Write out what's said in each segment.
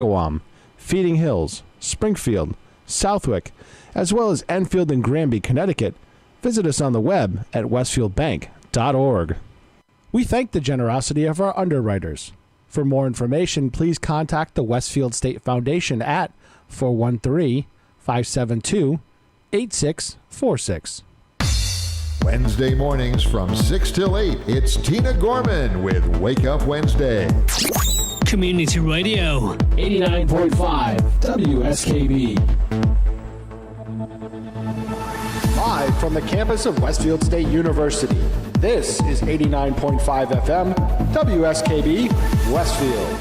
Guam, Feeding Hills, Springfield, Southwick, as well as Enfield and Granby, Connecticut, visit us on the web at westfieldbank.org. We thank the generosity of our underwriters. For more information, please contact the Westfield State Foundation at 413-572-8646. Wednesday mornings from 6 till 8, it's Tina Gorman with Wake Up Wednesday. Community Radio. 89.5 WSKB. Live from the campus of Westfield State University, this is 89.5 FM WSKB Westfield.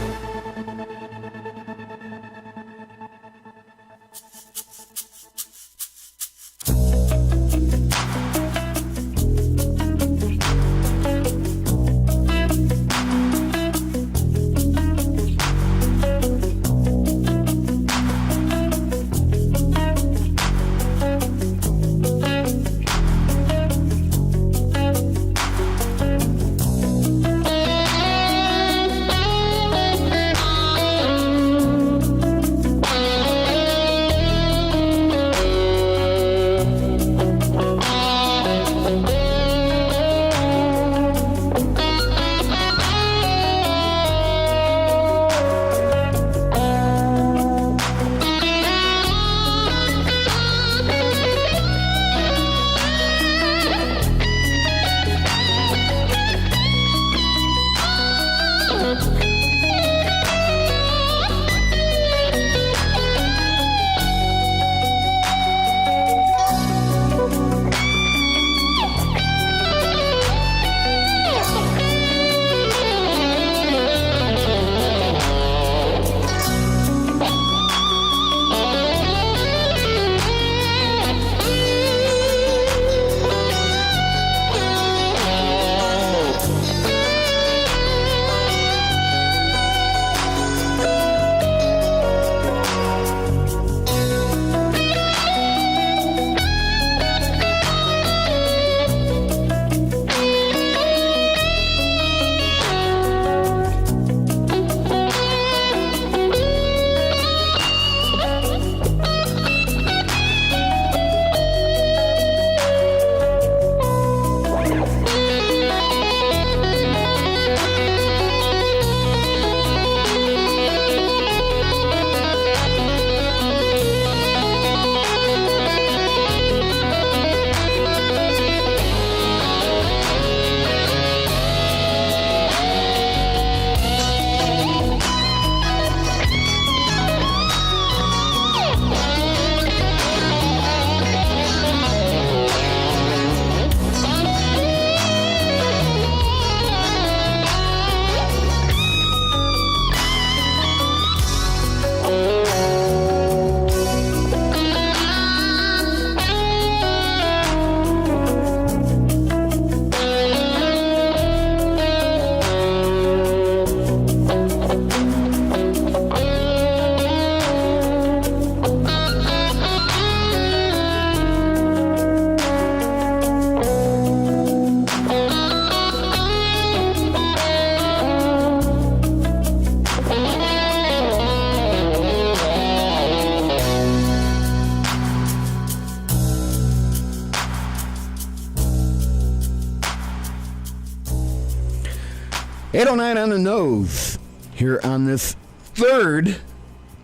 .809 on the nose here on this third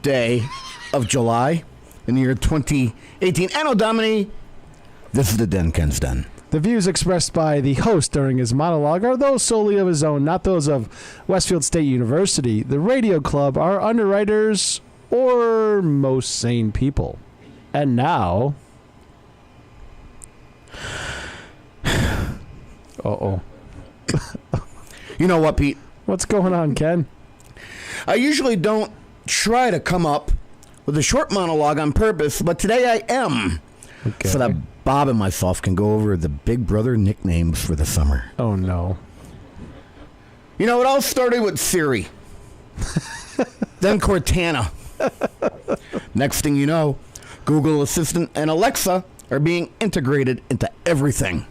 day of July in the year 2018. Anno Domini, this is the Den Ken's Den. The views expressed by the host during his monologue are those solely of his own, not those of Westfield State University, the radio club, our underwriters, or most sane people. And now... Uh-oh. You know what, Pete? What's going on, Ken? I usually don't try to come up with a short monologue on purpose, but today I am. Okay. So that Bob and myself can go over the Big Brother nicknames for the summer. Oh, no. You know, it all started with Siri. Then Cortana. Next thing you know, Google Assistant and Alexa are being integrated into everything.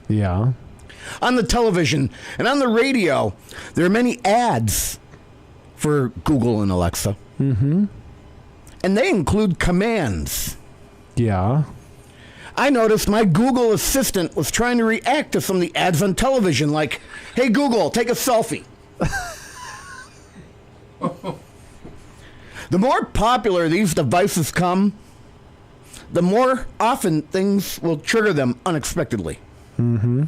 Yeah. On the television and on the radio, there are many ads for Google and Alexa. Mm-hmm. And they include commands. Yeah. I noticed my Google Assistant was trying to react to some of the ads on television, like, "Hey Google, take a selfie." The more popular these devices come, the more often things will trigger them unexpectedly. Mm-hmm.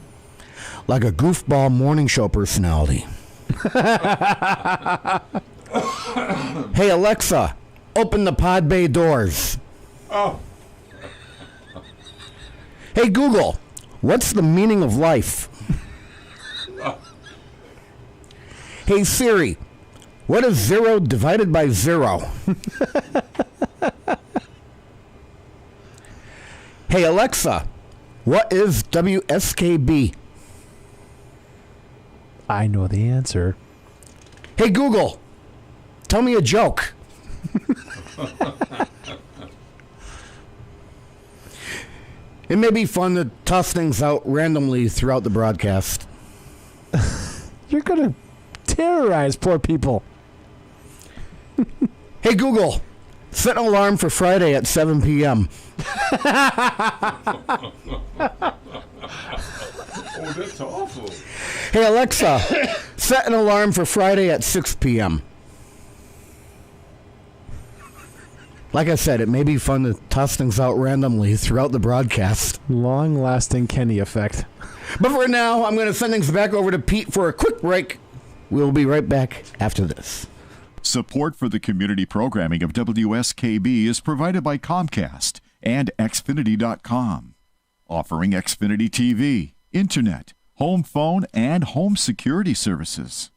Like a goofball morning show personality. "Hey Alexa, open the pod bay doors." Oh. "Hey Google, what's the meaning of life?" "Hey Siri, what is 0 divided by 0? "Hey Alexa, what is WSKB? I know the answer. "Hey Google, tell me a joke." It may be fun to toss things out randomly throughout the broadcast. You're going to terrorize poor people. "Hey Google, set an alarm for Friday at 7 p.m. Oh, that's awful. "Hey Alexa, set an alarm for Friday at 6 p.m. Like I said, it may be fun to toss things out randomly throughout the broadcast. Long-lasting Kenny effect. But for now, I'm going to send things back over to Pete for a quick break. We'll be right back after this. Support for the community programming of WSKB is provided by Comcast and Xfinity.com, offering Xfinity TV, Internet, home phone, and home security services.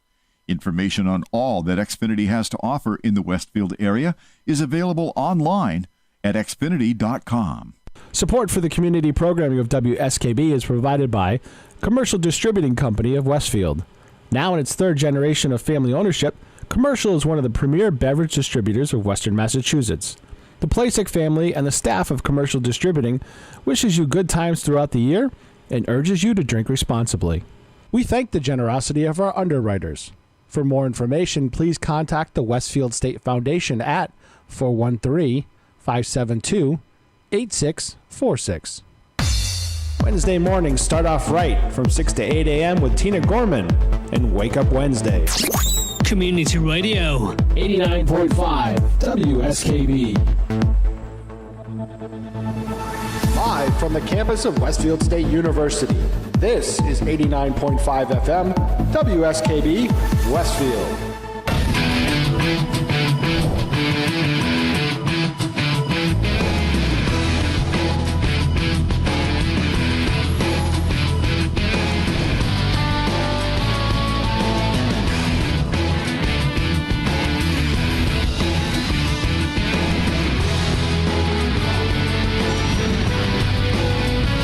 Information on all that Xfinity has to offer in the Westfield area is available online at Xfinity.com. Support for the community programming of WSKB is provided by Commercial Distributing Company of Westfield. Now in its third generation of family ownership, Commercial is one of the premier beverage distributors of Western Massachusetts. The Plasse family and the staff of Commercial Distributing wishes you good times throughout the year and urges you to drink responsibly. We thank the generosity of our underwriters. For more information, please contact the Westfield State Foundation at 413-572-8646. Wednesday mornings start off right from 6 to 8 a.m. with Tina Gorman and Wake Up Wednesday. Community Radio. 89.5 WSKB. Live from the campus of Westfield State University, this is 89.5 FM, WSKB, Westfield.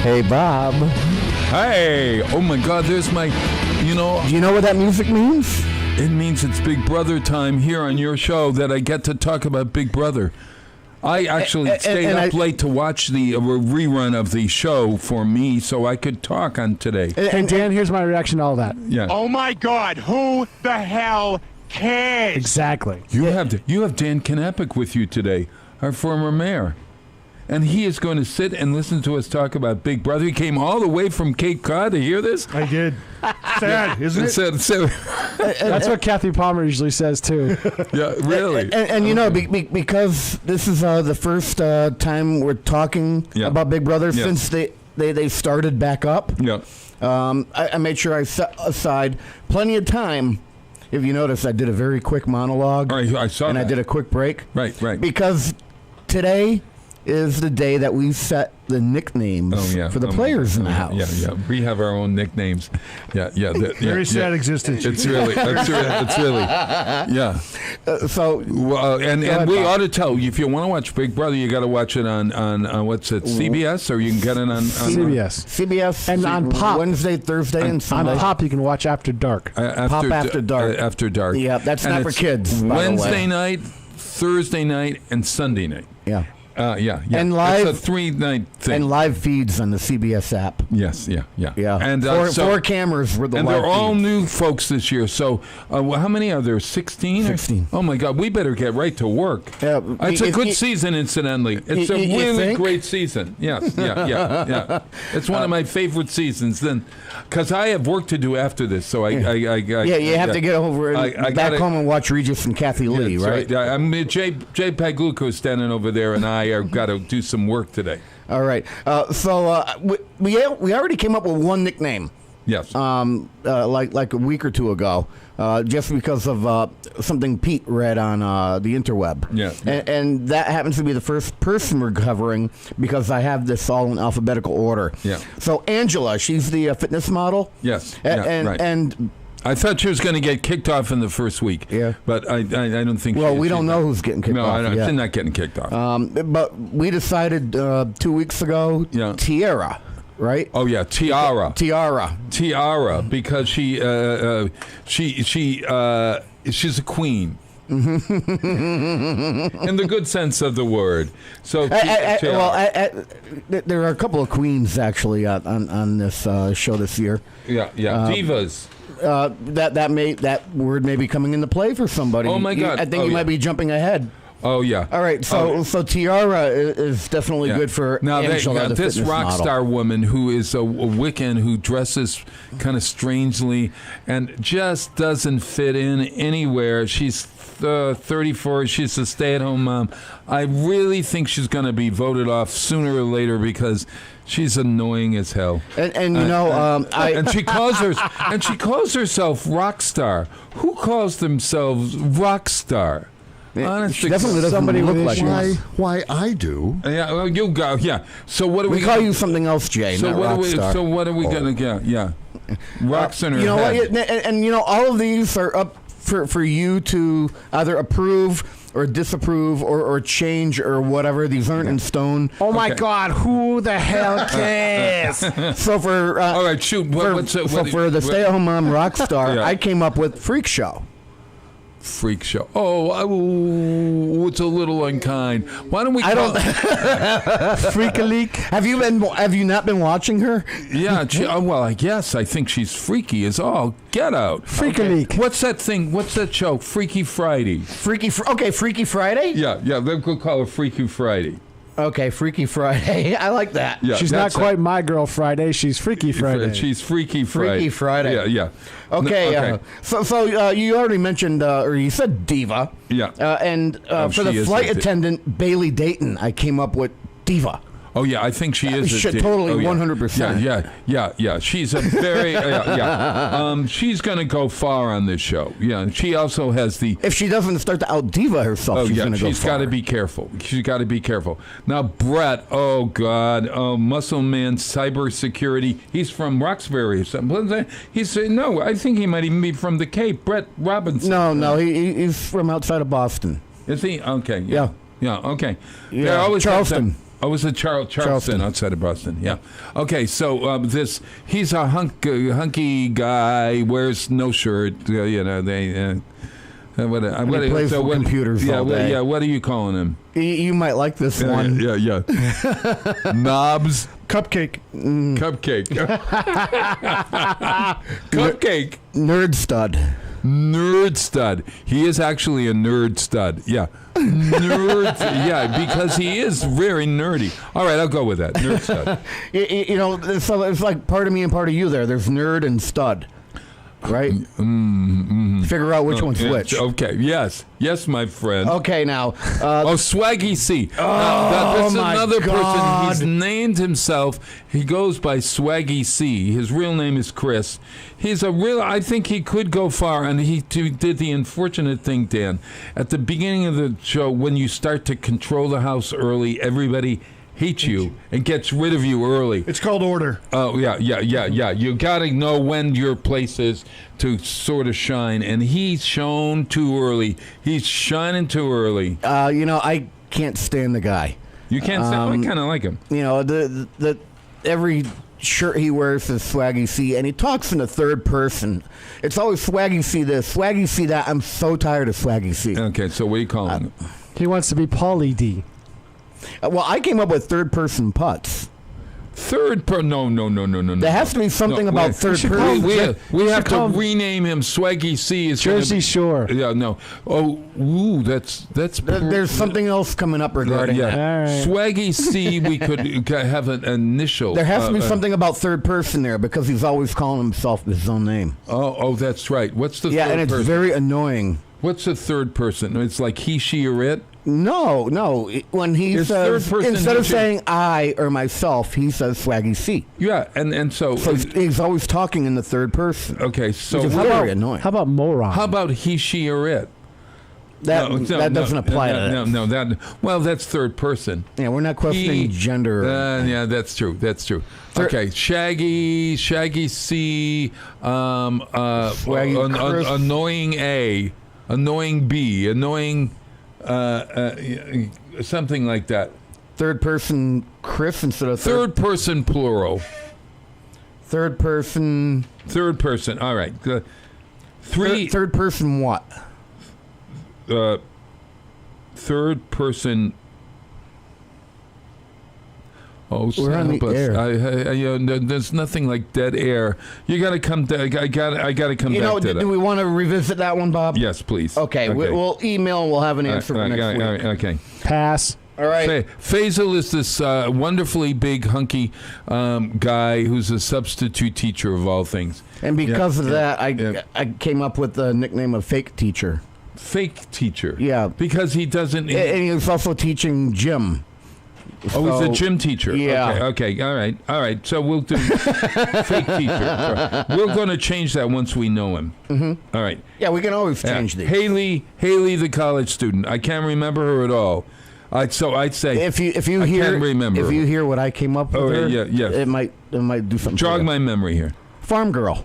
Hey, Bob. Hey, oh my God, there's my, Do you know what that music means? it means it's Big Brother time here on your show that I get to talk about Big Brother. I actually stayed up late to watch the rerun of the show for me so I could talk on today. And Dan, here's my reaction to all that. Yeah. Oh my God, who the hell cares? Exactly. You have Dan Knapik with you today, our former mayor. And he is going to sit and listen to us talk about Big Brother. He came all the way from Cape Cod to hear this. I did. Sad, isn't it? Sad. That's what Kathy Palmer usually says, too. Yeah, really. And because this is the first time we're talking about Big Brother since they started back up, I made sure I set aside plenty of time. If you notice, I did a very quick monologue. I saw and that. I did a quick break. Right. Because today is the day that we set the nicknames for the players in the house. Yeah. We have our own nicknames. Yeah. Very sad existence. It's really, yeah. And we ought to tell you, if you want to watch Big Brother, you got to watch it on what's it, CBS, or you can get it on CBS. And on Pop. Wednesday, Thursday, and Sunday. On Pop, you can watch After Dark. Pop After Dark. After Dark. Yeah, that's not for kids. Wednesday night, Thursday night, and Sunday night. Yeah. Yeah. And live, it's a 3-night thing. And live feeds on the CBS app. Yes, yeah. And four cameras were the and live they're all feeds. new folks this year. So how many are there? 16? 16. Oh, my God. We better get right to work. It's a good season, incidentally. It's a really great season. Yes, yeah. It's one of my favorite seasons. Then, because I have work to do after this, so you have to get over back home and watch Regis and Kathy Lee, right? I'm Jay Pagluco standing over there, and I are got to do some work today. All right. So we already came up with one nickname. Yes. Like a week or two ago, just because of something Pete read on the interweb. Yeah. And that happens to be the first person we're covering because I have this all in alphabetical order. Yeah. So Angela, she's the fitness model. Yes. And right. I thought she was going to get kicked off in the first week. Yeah. But I don't think. Well, we don't know who's getting kicked off. No, she's not getting kicked off. But we decided 2 weeks ago. Yeah. Tiara. Right? Oh yeah, Tiara, because she's a queen. In the good sense of the word. So there are a couple of queens actually on this show this year. Yeah, divas. That word may be coming into play for somebody. Oh my God! I think you might be jumping ahead. Oh yeah. All right. So Tiara is definitely good for Angela, this rock star woman who is a Wiccan who dresses kind of strangely and just doesn't fit in anywhere. She's 34. She's a stay-at-home mom. I really think she's going to be voted off sooner or later because she's annoying as hell. And she calls herself rock star. Who calls themselves rock star? Honestly, definitely doesn't somebody look with like issues. Why I do? Yeah, well, you go. Yeah. So what do we call you something else, Jay? So not what rock are we? star. So what are we gonna get? Yeah, rocks in her you know head. what? And all of these are up for you to either approve or disapprove or change or whatever. These aren't in stone. Oh my God! Who the hell cares? So for all right, shoot. For the stay-at-home mom rock star, I came up with freak show. Freak show. Oh, it's a little unkind. Why don't we? Freak a leak. Have you not been watching her? Yeah. Well, I guess I think she's freaky as all get out. Freak a leak. What's that thing? What's that show? Freaky Friday. Freaky Friday. Yeah. They could call it Freaky Friday. Okay, Freaky Friday. I like that. Yeah, she's not quite my girl Friday. She's Freaky Friday. She's Freaky Friday. Freaky Friday. Yeah. Okay. So you already mentioned, or you said diva. Yeah. And for the flight attendant, Bailey Dayton, I came up with diva. Oh yeah, I think she is. Totally, 100%. Yeah. She's a very she's going to go far on this show. Yeah, she also has the. If she doesn't start to out diva herself, she's going to go far. She's got to be careful. She's got to be careful. Now Brett, oh God, Muscle Man Cybersecurity. He's from Roxbury or something. I think he might even be from the Cape. Brett Robinson. No, he's from outside of Boston. Is he? Okay. Yeah. Okay. Yeah. Always Charleston. Oh, was it Charleston outside of Boston? Yeah. Okay, so he's a hunky guy, wears no shirt. He plays with computers all day. Yeah, what are you calling him? You might like this one. Yeah. Knobs. Cupcake. Cupcake. Cupcake. Nerd stud. He is actually a nerd stud. Yeah. Nerd. Yeah, because he is very nerdy. All right, I'll go with that. Nerd stud. So it's like part of me and part of you there. There's nerd and stud. Right? Figure out which one's which. Okay, yes, my friend. Okay, now. Swaggy C. This is another person. He's named himself. He goes by Swaggy C. His real name is Chris. I think he could go far, and he did the unfortunate thing, Dan. At the beginning of the show, when you start to control the house early, everybody hates you and gets rid of you early. It's called order. Oh, yeah. You got to know when your place is to sort of shine, and he's shone too early. He's shining too early. I can't stand the guy. You can't stand I kind of like him. The every shirt he wears says Swaggy C, and he talks in the third person. It's always Swaggy C this, Swaggy C that. I'm so tired of Swaggy C. Okay, so what are you calling him? He wants to be Paulie D. Well, I came up with third-person putts. No. There has to be something about third person. We have to rename him Swaggy C. Jersey Shore. Yeah, no. Oh, ooh, that's. There's something else coming up regarding that. Right. Swaggy C. We could have an initial. There has to be something about third person there because he's always calling himself his own name. Oh, that's right. What's the third person? Yeah, and it's very annoying. What's the third person? It's like he, she, or it? No. When he says, instead of saying I or myself, he says Swaggy C. Yeah, and so he's always talking in the third person. Okay, so which is very annoying. How about moron? How about he, she, or it? That doesn't apply to that. Well, that's third person. Yeah, we're not questioning gender. Yeah, that's true. Okay, Shaggy C, annoying A, annoying B, annoying something like that. Third person Chris instead of third person plural. Third person. All right. Third person what? Third person. Oh, we're on the air. There's nothing like dead air. You got to come. I got to come back to that. Do we want to revisit that one, Bob? Yes, please. Okay. We'll email. We'll have an answer for next week. Okay. Pass. All right. Faisal is this wonderfully big, hunky guy who's a substitute teacher of all things. And because of that, I came up with the nickname of fake teacher. Fake teacher. Yeah. Because he doesn't. And he was also teaching gym. Oh, he's a gym teacher. Yeah. Okay. All right. So we'll do fake teacher. We're going to change that once we know him. Mm-hmm. All right. Yeah, we can always change these. Haley, the college student. I can't remember her at all. I'd say if you hear what I came up with, it might do something. Jog my memory here. Farm girl.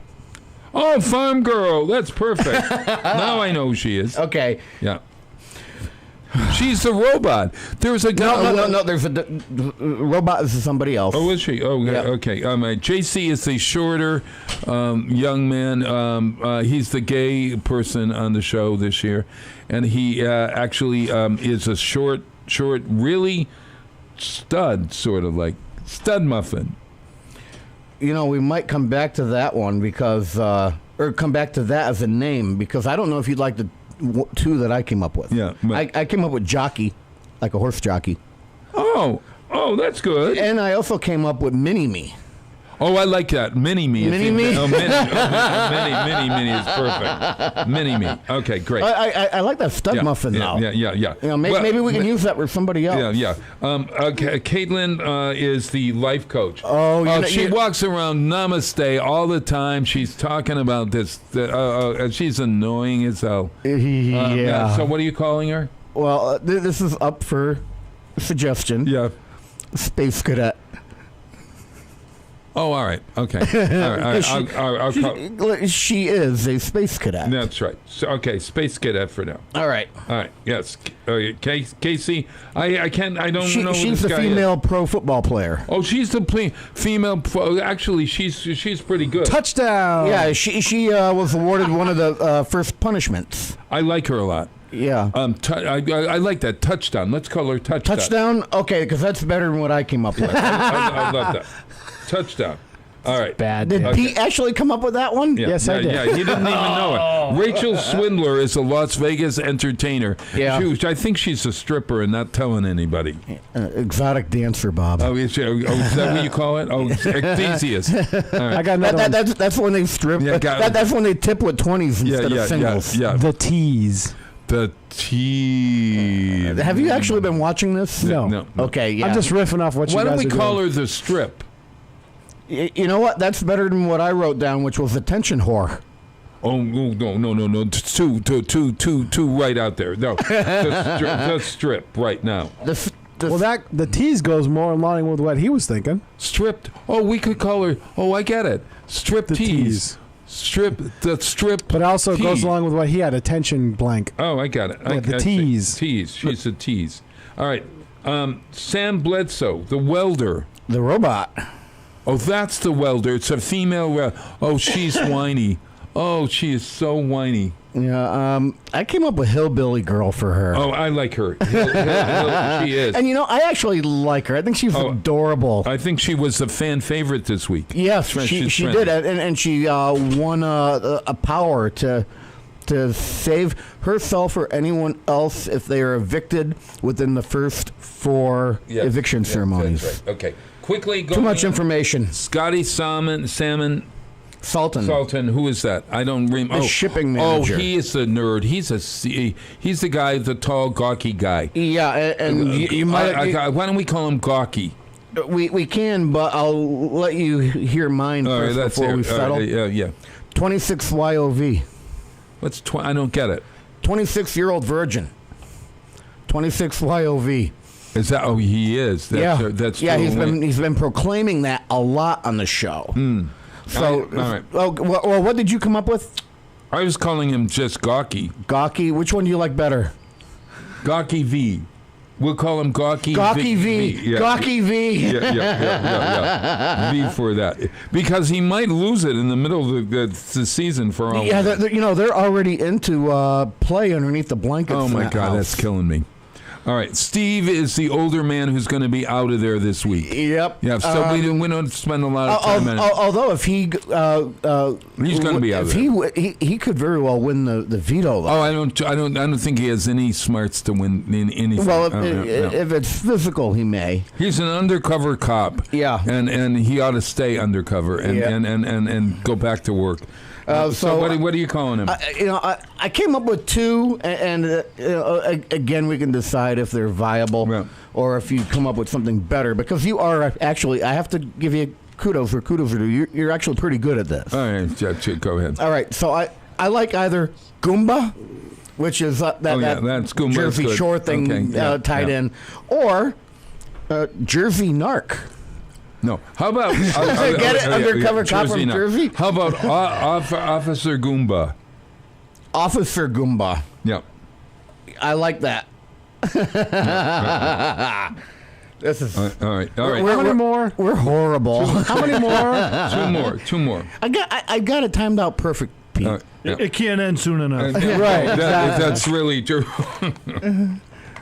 Oh, farm girl. That's perfect. Now I know who she is. Okay. Yeah. She's the robot. There's a guy. No. There's a robot. Is somebody else. Oh, is she? Oh, yeah. Okay. JC is the shorter young man. He's the gay person on the show this year, and he actually is a short, really stud, sort of like stud muffin. We might come back to that one because, or come back to that as a name because I don't know if you'd like the two that I came up with. Yeah, I came up with jockey, like a horse jockey. Oh, that's good. And I also came up with mini-me. Oh, I like that. Mini-me. Mini-me? Mini is perfect. Mini-me. Okay, great. I like that stud muffin now. Yeah. Maybe we can use that for somebody else. Yeah. Caitlin is the life coach. Oh, she walks around namaste all the time. She's talking about this. She's annoying as hell. Yeah. So what are you calling her? Well, this is up for suggestion. Yeah. Space cadet. Oh, all right. Okay. All right. She is a space cadet. That's right. So, okay, space cadet for now. All right. Yes. Casey, I can't. I don't know. She's the female pro football player. Oh, she's the female. Actually, she's pretty good. Touchdown. Yeah, she was awarded one of the first punishments. I like her a lot. Yeah. I like that touchdown. Let's call her touchdown. Touchdown. Okay, because that's better than what I came up with. I love that. Touchdown. All right. Bad. Did Pete actually come up with that one? Yeah, yes, I did. Yeah, he didn't even know it. Rachel Swindler is a Las Vegas entertainer. Yeah. I think she's a stripper and not telling anybody. Exotic dancer, Bob. Oh, is that what you call it? Oh, enthusiast. Right. I got another one. That's when they strip. Yeah, that's when they tip with 20s instead of singles. Yeah. The tease. The tease. Have you actually been watching this? No. Okay, yeah. I'm just riffing off what you guys are doing. Why don't we call her the strip? You know what? That's better than what I wrote down, which was attention whore. Oh, no. Two right out there. No. The strip right now. The tease goes more in line with what he was thinking. Stripped. Oh, we could call her. Oh, I get it. Strip tease. Strip. But also tease. Goes along with what he had, attention blank. Oh, I got it. The tease. Tease. She's a tease. All right. Sam Bledsoe, the welder. The robot. Oh, that's the welder. It's a female welder. Oh, she's whiny. Oh, she is so whiny. Yeah, I came up with Hillbilly Girl for her. Oh, I like her. She is. And I actually like her. I think she's adorable. I think she was the fan favorite this week. Yes, she did, and she won a power to save herself or anyone else if they are evicted within the first 4 eviction ceremonies. That's right. Okay, quickly. Too much information. Scotty Salmon. Sultan, who is that? I don't remember. The shipping manager. Oh, he is the nerd. He's the guy, the tall, gawky guy. Yeah, and you might. Why don't we call him gawky? We can, but I'll let you hear mine first before we settle. Yeah. 26 YOV. What's I don't get it. 26-year-old virgin. 26 YOV. Is that? Oh, he is. That's he's been proclaiming that a lot on the show. So, all right. Well, what did you come up with? I was calling him just Gawky. Gawky? Which one do you like better? Gawky V. We'll call him Gawky V. Yeah. Gawky V. Yeah. V for that. Because he might lose it in the middle of the season for all. Yeah, they're already into play underneath the blankets. Oh, my God, that's killing me. All right, Steve is the older man who's going to be out of there this week. Yep. Yeah. So we don't spend a lot of time on it. Although if he he's going to be out of there. He could very well win the veto. Though. Oh, I don't think he has any smarts to win anything. Well, if it's physical, he may. He's an undercover cop. Yeah. And he ought to stay undercover and go back to work. So what are you calling him? I came up with 2, and again, we can decide if they're viable or if you come up with something better. Because you are actually, I have to give you kudos where kudos are due. You're actually pretty good at this. All right, go ahead. All right, so I like either Goomba, which is that that's Goomba. Jersey Shore thing tied in, or Jersey Narc. No. How about get it? Undercover cop from Jersey? How about Officer Goomba? Officer Goomba. Yeah. I like that. This is all right. How many more? We're horrible. How many more? Two more. I got it timed out perfect, Pete. It can't end soon enough. Right. That's really true.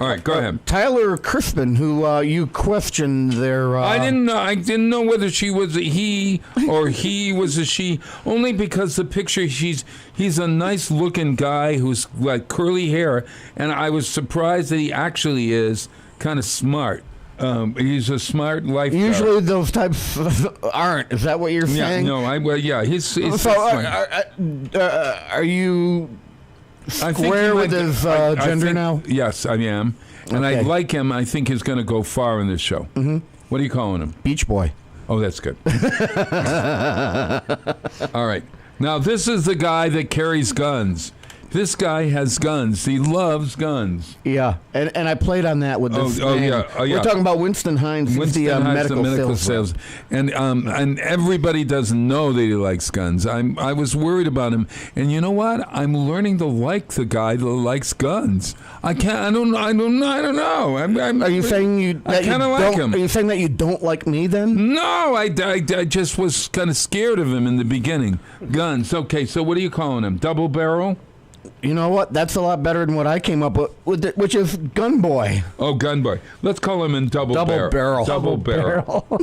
All right, go ahead. Tyler Crispin, who you questioned their. I didn't know whether she was a he or he was a she. Only because the picture, he's a nice looking guy who's like curly hair, and I was surprised that he actually is kind of smart. He's a smart life. Usually those types aren't. Is that what you're saying? He's so smart. Are you square with his gender now? Yes, I am. And I like him. I think he's going to go far in this show. Mm-hmm. What are you calling him? Beach Boy. Oh, that's good. All right. Now, this is the guy that carries guns. This guy has guns. He loves guns. Yeah, and I played on that with this man. We're talking about Winston Hines. Winston Hines, the medical sales. And everybody doesn't know that he likes guns. I was worried about him. And you know what? I'm learning to like the guy that likes guns. I don't know. Are you saying I kind of like him? Are you saying that you don't like me then? No, I just was kind of scared of him in the beginning. Guns. Okay, so what are you calling him? Double barrel? You know what? That's a lot better than what I came up with which is Gun Boy. Oh, Gun Boy. Let's call him in double barrel. Double barrel. Gun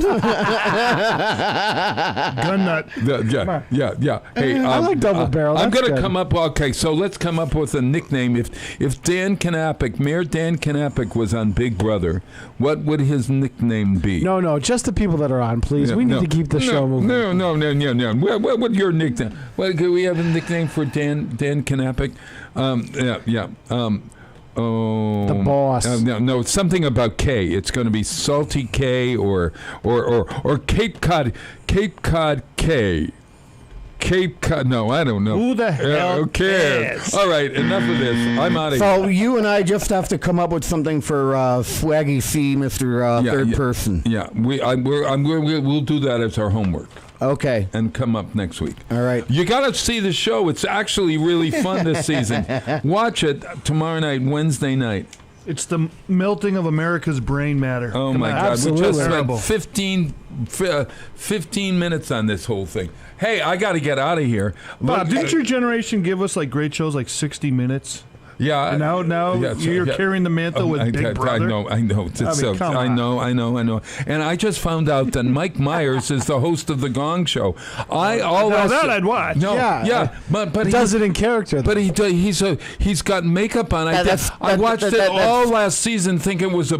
nut. Yeah. Hey, I like double barrel. I'm going to come up. Okay, so let's come up with a nickname. If Dan Knapik, Mayor Dan Knapik, was on Big Brother, what would his nickname be? No, just the people that are on, please. We need to keep the show moving. No. What would your nickname? Well, could we have a nickname for Dan Knapik? The boss. No, something about K. It's going to be Salty K or Cape Cod K. Cape Cod. No, I don't know. Who the hell cares? All right, enough of this. I'm out of here. So you and I just have to come up with something for Swaggy C, Mr. Third Person. Yeah, we'll do that as our homework. Okay. And come up next week. All right. You got to see the show. It's actually really fun this season. Watch it tomorrow night, Wednesday night. It's the melting of America's brain matter. Oh, my God. Absolutely. We just spent 15 minutes on this whole thing. Hey, I got to get out of here. Bob, didn't your generation give us like great shows like 60 Minutes? Yeah. And now you're carrying the mantle with Big Brother. I know. I know. And I just found out that Mike Myers is the host of the Gong Show. I'd watch. No, but he does it in character. But he's got makeup on. I watched it all last season, thinking it was a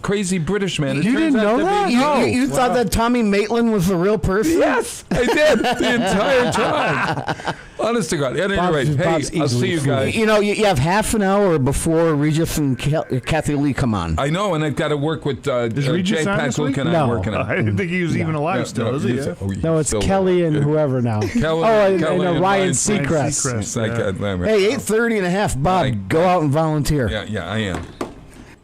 crazy British man. You didn't know that? You thought that Tommy Maitland was the real person? Yes, I did the entire time. Honest to God. At any rate, hey, I'll see you guys. You have half an hour before Regis and Kathy Lee come on. I know, and I've got to work with Jay Packluke and No. I'm working on it. I didn't think he was even alive still, is he? No, it's Kelly and whoever now. Kelly and Ryan Seacrest. Hey, 8:30 and a half. Bob, go out and volunteer. Yeah, I am.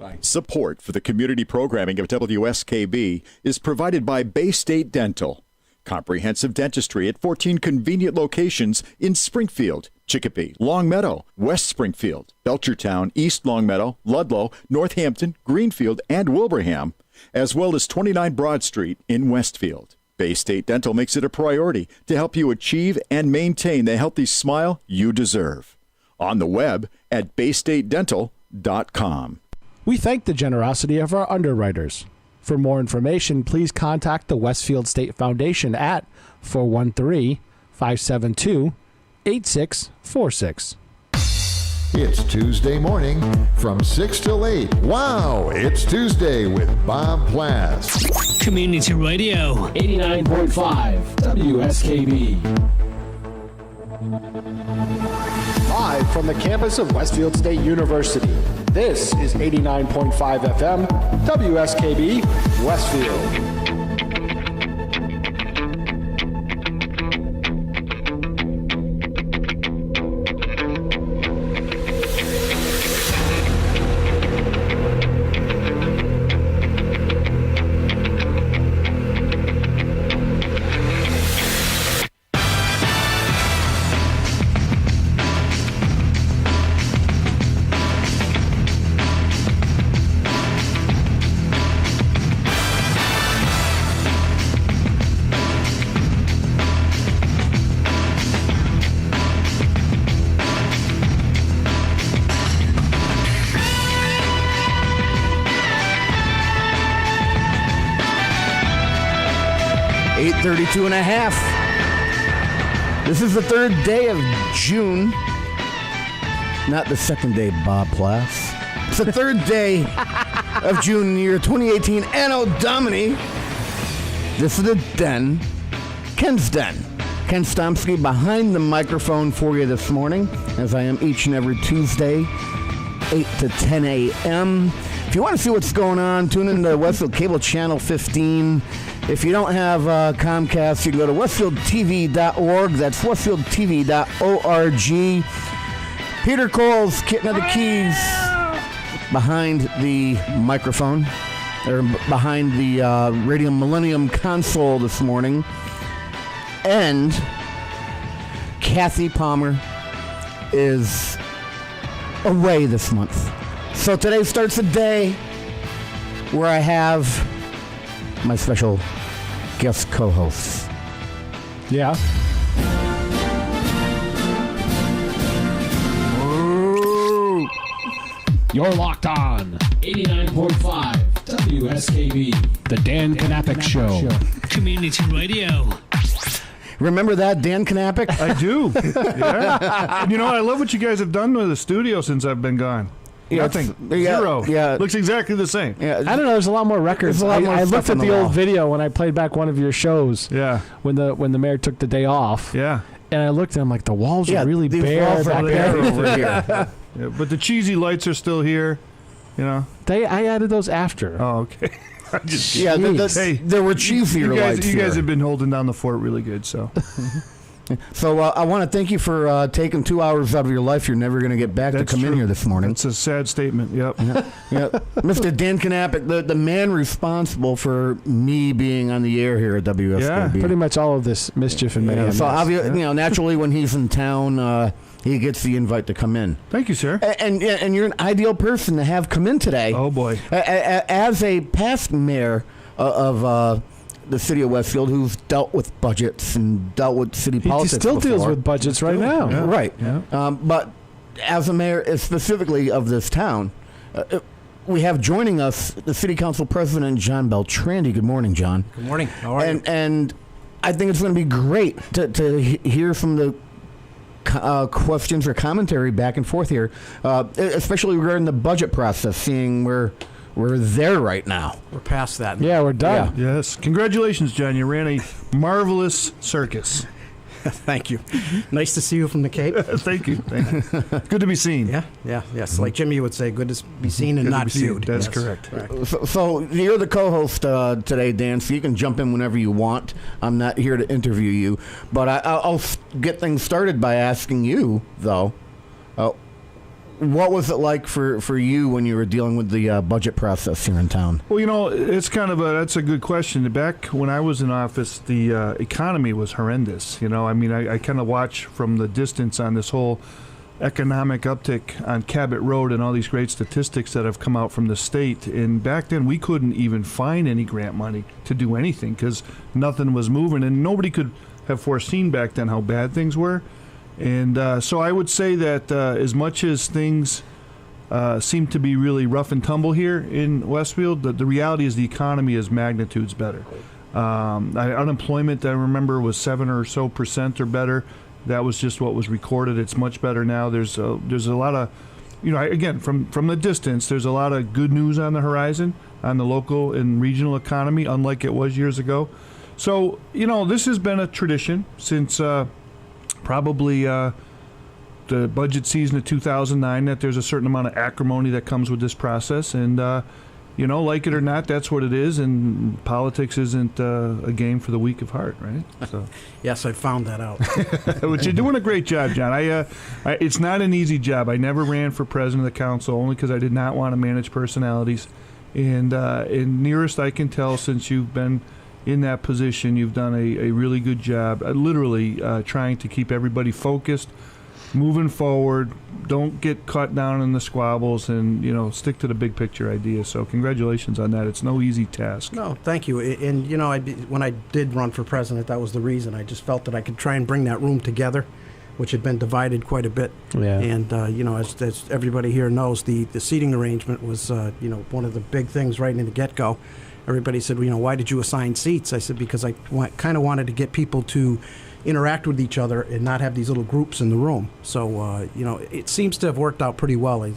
Bye. Support for the community programming of WSKB is provided by Bay State Dental. Comprehensive dentistry at 14 convenient locations in Springfield, Chicopee, Longmeadow, West Springfield, Belchertown, East Longmeadow, Ludlow, Northampton, Greenfield, and Wilbraham, as well as 29 Broad Street in Westfield. Bay State Dental makes it a priority to help you achieve and maintain the healthy smile you deserve. On the web at baystatedental.com. We thank the generosity of our underwriters. For more information, please contact the Westfield State Foundation at 413-572-8646. It's Tuesday morning from 6 till 8. Wow, it's Tuesday with Bob Plasse. Community Radio. 89.5 WSKB. Live from the campus of Westfield State University, this is 89.5 FM, WSKB, Westfield. Two and a half. This is the third day of June. Not the second day, Bob Plasse. It's the third day of June in the year 2018. Anno Domini. This is the Den. Ken's Den. Ken Stomsky behind the microphone for you this morning, as I am each and every Tuesday, 8 to 10 a.m. If you want to see what's going on, tune in to Westfield Cable Channel 15. If you don't have Comcast, you can go to westfieldtv.org. That's westfieldtv.org. Peter Cole's getting at the keys behind the microphone, or behind the Radio Millennium console this morning. And Kathy Palmer is away this month. So today starts a day where I have my special guest co-hosts. Yeah. You're locked on 89.5 WSKB. The Dan Knapik Show. Community Radio. Remember that, Dan Knapik? I do. Yeah. You know, I love what you guys have done with the studio since I've been gone. Nothing. Zero. Yeah. Looks exactly the same. Yeah. I don't know. There's a lot more records. I looked at the old video when I played back one of your shows. Yeah. When the mayor took the day off. Yeah. And I looked and I'm like, the walls are really these bare walls back are there. bare over here. Yeah, but the cheesy lights are still here. You know. I added those after. Oh, okay. Yeah. There were cheesier lights. You guys have been holding down the fort really good. So. So I want to thank you for taking 2 hours out of your life. You're never going to get back to come in here this morning. That's a sad statement. Yep. Yep. Mr. Dan Knapik, the man responsible for me being on the air here at WSKB. Pretty much all of this mischief and mayhem. So naturally, when he's in town, he gets the invite to come in. Thank you, sir. And you're an ideal person to have come in today. Oh, boy. As a past mayor of the city of Westfield, who's dealt with budgets and dealt with city politics He still before. deals with budgets right now. Yeah. Right. Yeah. But as a mayor specifically of this town, we have joining us the city council president, John Beltrandi. Good morning, John. Good morning. How are you? And I think it's going to be great to hear from the questions or commentary back and forth here, especially regarding the budget process, seeing we're there right now. We're past that. Yeah, we're done. Yeah. Yes. Congratulations, John. You ran a marvelous circus. Thank you. Nice to see you from the Cape. Thank you. Good to be seen. Yes. Like Jimmy would say, good to be seen and not viewed. That's correct. So you're the co-host today, Dan, so you can jump in whenever you want. I'm not here to interview you. But I'll get things started by asking you, though, what was it like for you when you were dealing with the budget process here in town? Well, it's that's a good question. Back when I was in office, the economy was horrendous. I kind of watch from the distance on this whole economic uptick on Cabot Road and all these great statistics that have come out from the state. And back then, we couldn't even find any grant money to do anything because nothing was moving, and nobody could have foreseen back then how bad things were. And so I would say that as much as things seem to be really rough and tumble here in Westfield, the reality is the economy is magnitudes better. Unemployment, I remember, was 7% or so or better. That was just what was recorded. It's much better now. There's a lot of, again, from the distance, there's a lot of good news on the horizon on the local and regional economy, unlike it was years ago. So, this has been a tradition since probably the budget season of 2009, that there's a certain amount of acrimony that comes with this process. And, like it or not, that's what it is. And politics isn't a game for the weak of heart, right? So. Yes, I found that out. But you're doing a great job, John. It's not an easy job. I never ran for president of the council only because I did not want to manage personalities. And nearest I can tell, since you've been in that position, you've done a really good job, literally trying to keep everybody focused, moving forward, don't get caught down in the squabbles, and stick to the big picture idea. So congratulations on that. It's no easy task. No, thank you. And when I did run for president, that was the reason. I just felt that I could try and bring that room together, which had been divided quite a bit. Yeah. And as everybody here knows, the seating arrangement was one of the big things right in the get-go. Everybody said, why did you assign seats? I said, because I kind of wanted to get people to interact with each other and not have these little groups in the room. So, it seems to have worked out pretty well.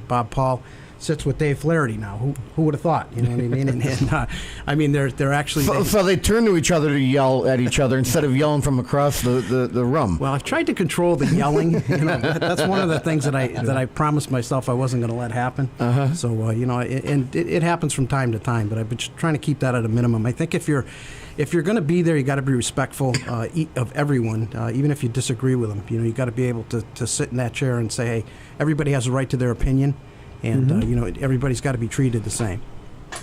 Bob Paul sits with Dave Flaherty now. Who would have thought? You know what I mean? And they're actually... So they turn to each other to yell at each other instead of yelling from across the room. Well, I've tried to control the yelling. That's one of the things that I promised myself I wasn't going to let happen. Uh-huh. So, and it happens from time to time, but I've been trying to keep that at a minimum. I think if you're going to be there, you got to be respectful of everyone, even if you disagree with them. You got to be able to sit in that chair and say, hey, everybody has a right to their opinion. And everybody's got to be treated the same.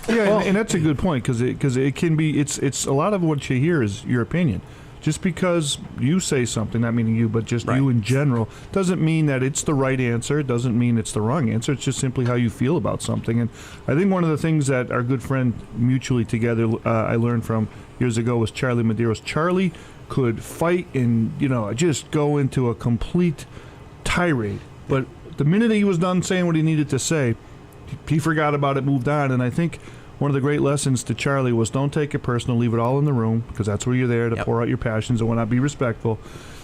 Yeah, and that's a good point because it can be it's a lot of what you hear is your opinion. Just because you say something, not meaning you, but just you in general, doesn't mean that it's the right answer. It doesn't mean it's the wrong answer. It's just simply how you feel about something. And I think one of the things that our good friend Mutually Together I learned from years ago was Charlie Medeiros. Charlie could fight and just go into a complete tirade, but the minute he was done saying what he needed to say, he forgot about it, moved on. And I think one of the great lessons to Charlie was don't take it personal, leave it all in the room, because that's where you're there to pour out your passions and whatnot, be respectful.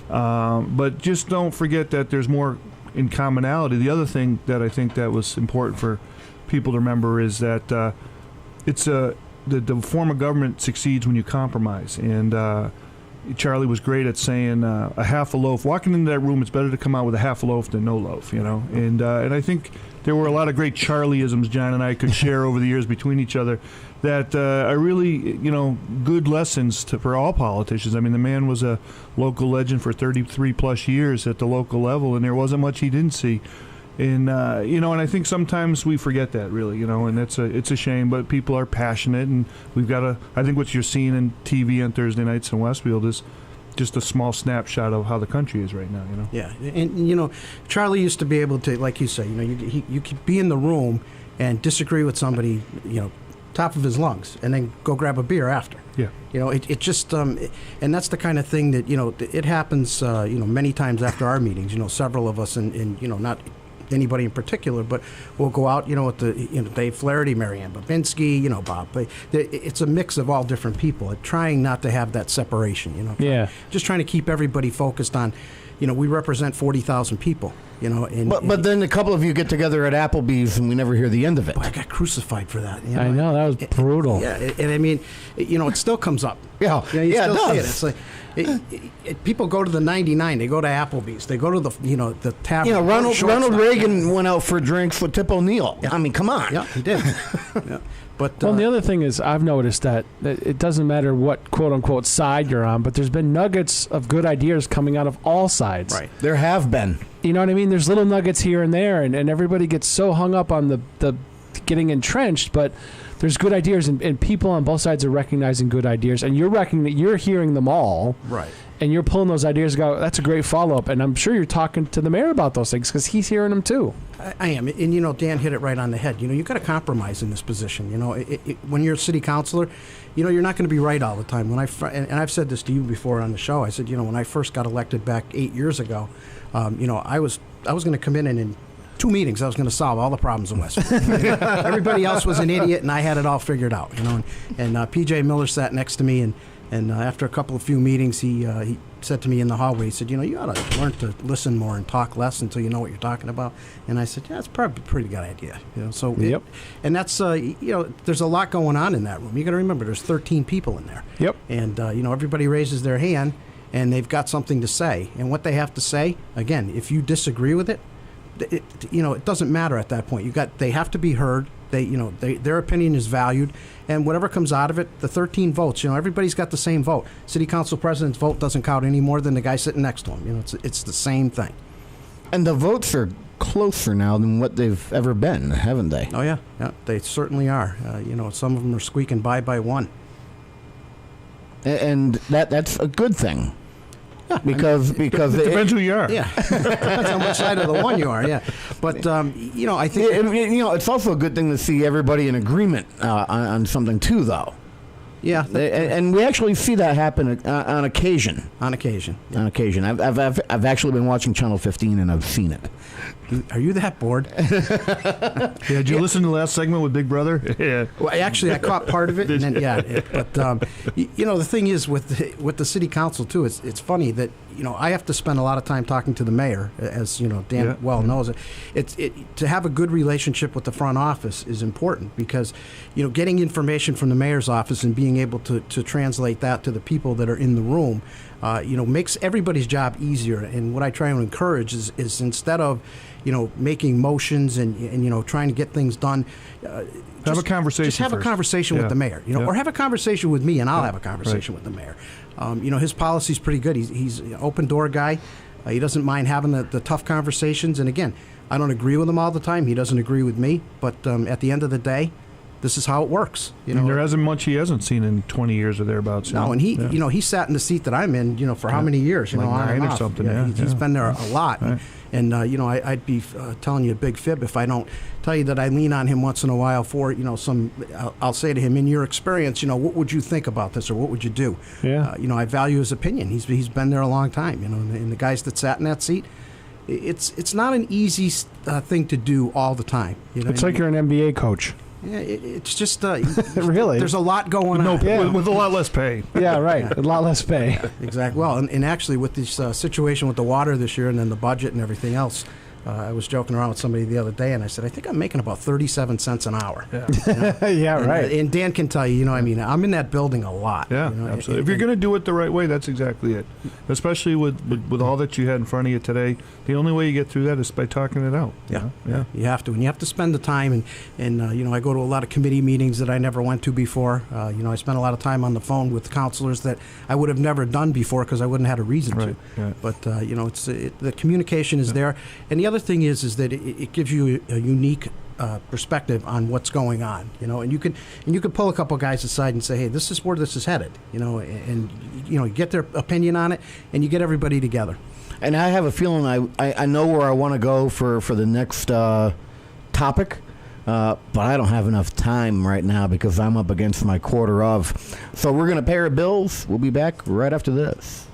But just don't forget that there's more in commonality. The other thing that I think that was important for people to remember is that the form of government succeeds when you compromise. And Charlie was great at saying a half a loaf. Walking into that room, it's better to come out with a half a loaf than no loaf, And I think there were a lot of great Charlie-isms John and I could share over the years between each other that are really, good lessons for all politicians. I mean, the man was a local legend for 33-plus years at the local level, and there wasn't much he didn't see. And, and I think sometimes we forget that, really, and it's a shame, but people are passionate, and we've got to, I think what you're seeing in TV on Thursday nights in Westfield is just a small snapshot of how the country is right now. Yeah, and Charlie used to be able to, like you say, you could be in the room and disagree with somebody, top of his lungs, and then go grab a beer after. Yeah. It just, and that's the kind of thing that, it happens, many times after our meetings. Several of us, and not anybody in particular, but we'll go out, with the, Dave Flaherty, Marianne Babinski, Bob. It's a mix of all different people, trying not to have that separation, Just trying to keep everybody focused on, we represent 40,000 people, But then a couple of you get together at Applebee's and we never hear the end of it. Boy, I got crucified for that. I know, that was brutal. Yeah, and I mean, it still comes up. Yeah, you it still see does. It's like, people go to the 99, they go to Applebee's, they go to the, the tavern. Ronald Reagan went out for drinks with Tip O'Neill. Yeah. I mean, come on. Yeah, he did. Yeah. But, the other thing is, I've noticed that it doesn't matter what quote-unquote side you're on, but there's been nuggets of good ideas coming out of all sides. Right. There have been. You know what I mean? There's little nuggets here and there, and everybody gets so hung up on the getting entrenched, but there's good ideas, and people on both sides are recognizing good ideas, and you're hearing them all. Right. And you're pulling those ideas and go, that's a great follow-up. And I'm sure you're talking to the mayor about those things because he's hearing them too. I am. And, Dan hit it right on the head. You got to compromise in this position. When you're a city councilor, you're not going to be right all the time. And I've said this to you before on the show. I said, when I first got elected back 8 years ago, I was going to come in and in 2 meetings I was going to solve all the problems in Westfield. Everybody else was an idiot, and I had it all figured out. And P.J. Miller sat next to me, and after a few meetings, he said to me in the hallway, he said, you ought to learn to listen more and talk less until you know what you're talking about. And I said, yeah, it's probably a pretty good idea. So yep. And that's, there's a lot going on in that room. You got to remember, there's 13 people in there. Yep. And, everybody raises their hand, and they've got something to say. And what they have to say, again, if you disagree with it, it doesn't matter at that point. They have to be heard. Their opinion is valued, and whatever comes out of it, the 13 votes, everybody's got the same vote. City council president's vote doesn't count any more than the guy sitting next to him. It's the same thing. And the votes are closer now than what they've ever been, haven't they? Oh yeah, they certainly are. Some of them are squeaking by one. And that's a good thing. Because it depends who you are. Yeah, depends on which side of the one you are. Yeah, but I think it's also a good thing to see everybody in agreement on something too, though. Yeah, and we actually see that happen on occasion. On occasion. Yeah. On occasion, I've actually been watching Channel 15 and I've seen it. Are you that bored? Yeah, did you listen to the last segment with Big Brother? Yeah. Well, actually, I caught part of it, and then but the thing is with the city council too. It's funny that I have to spend a lot of time talking to the mayor, as Dan knows it. To have a good relationship with the front office is important because getting information from the mayor's office and being able to translate that to the people that are in the room, makes everybody's job easier. And what I try to encourage is instead of making motions and trying to get things done, have a conversation. Just have a conversation with the mayor, or have a conversation with me, and I'll have a conversation with the mayor. His policy's pretty good. He's an open door guy. He doesn't mind having the tough conversations. And again, I don't agree with him all the time. He doesn't agree with me. But at the end of the day, this is how it works. And there hasn't much he hasn't seen in 20 years or thereabouts. No, and he sat in the seat that I'm in, for how many years? Like 9 or something. Yeah, he's been there a lot. Right. And I'd be telling you a big fib if I don't tell you that I lean on him once in a while for I'll say to him, in your experience, what would you think about this, or what would you do? Yeah. I value his opinion. He's been there a long time. And the guys that sat in that seat, it's not an easy thing to do all the time. It's like you're an NBA coach. Yeah, it's just really. There's a lot going on. With a lot less pay. Yeah, right. A lot less pay. Exactly. Well, and actually with this situation with the water this year, and then the budget and everything else, I was joking around with somebody the other day, and I said, I think I'm making about 37 cents an hour. Yeah, yeah, right. And Dan can tell you, I'm in that building a lot. Yeah, absolutely. If you're going to do it the right way, that's exactly it. Especially with all that you had in front of you today, the only way you get through that is by talking it out. Yeah. You have to. And you have to spend the time. And I go to a lot of committee meetings that I never went to before. I spend a lot of time on the phone with counselors that I would have never done before because I wouldn't have had a reason to. Right. But, the communication is there. And the other thing is that it gives you a unique perspective on what's going on, and you could pull a couple guys aside and say, hey, this is where this is headed, and you get their opinion on it, and you get everybody together. And I have a feeling I know where I want to go for the next topic, but I don't have enough time right now because I'm up against my quarter of. So we're going to pay our bills. We'll be back right after this.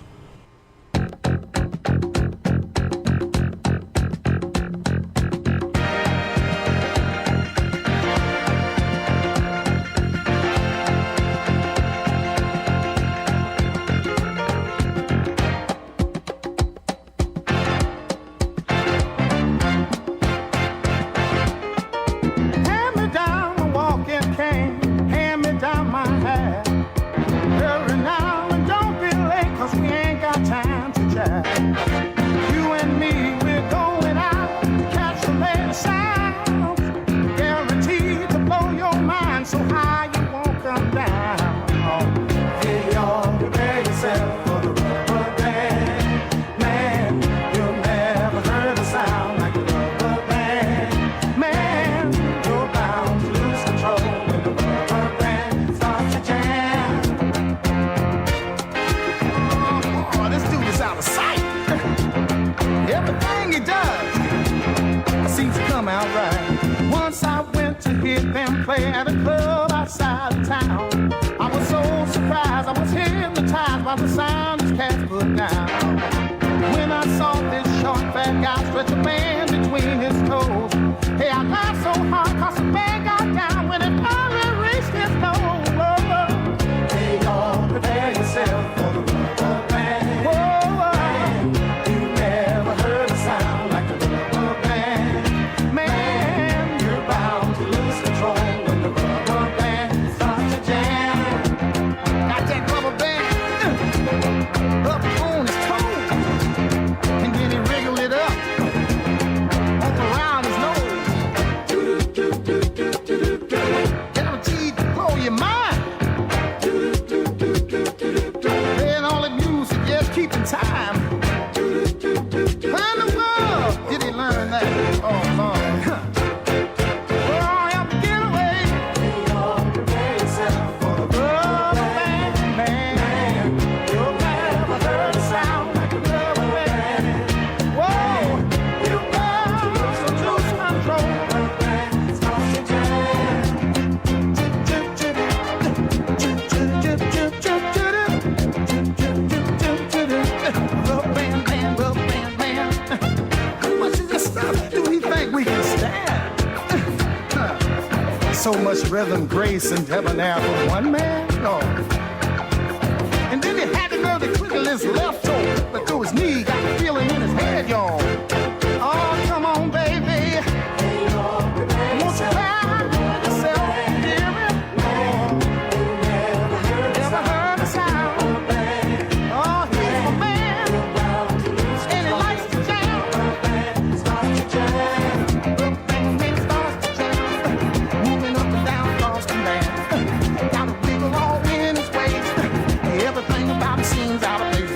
At a club outside of town, I was so surprised, I was hypnotized by the sound this cat put down. When I saw this short fat guy stretch a band between his toes, hey, I laughed so hard 'cause the man got down when it finally reached his nose. Hey, y'all, prepare yourself for the rubber band. Whoa, you never heard a sound like the rubber band. Man, you're bound to lose control. Time. How in the world did he learn that? Oh, Lord. Oh, help me get away. Prepare yourself for the rubber band, man. You'll never heard a sound like a rubber band. Whoa, you got to lose control. Rubber band starts to Rubber band man. How much of this stuff do we think we can stand? So much rhythm, grace, and debonair for one man? No. And then he had to know to quickle his left toe, but through his knee, got the feeling in his head, y'all. Oh, come on, baby. Won't you cry yourself, dear? Never heard a sound. Oh, he's my man. And he likes to jam. Rubber band man starts to jam. Moving up and down across the land. Got a wiggle all in his waist. Everything about him seems out of place.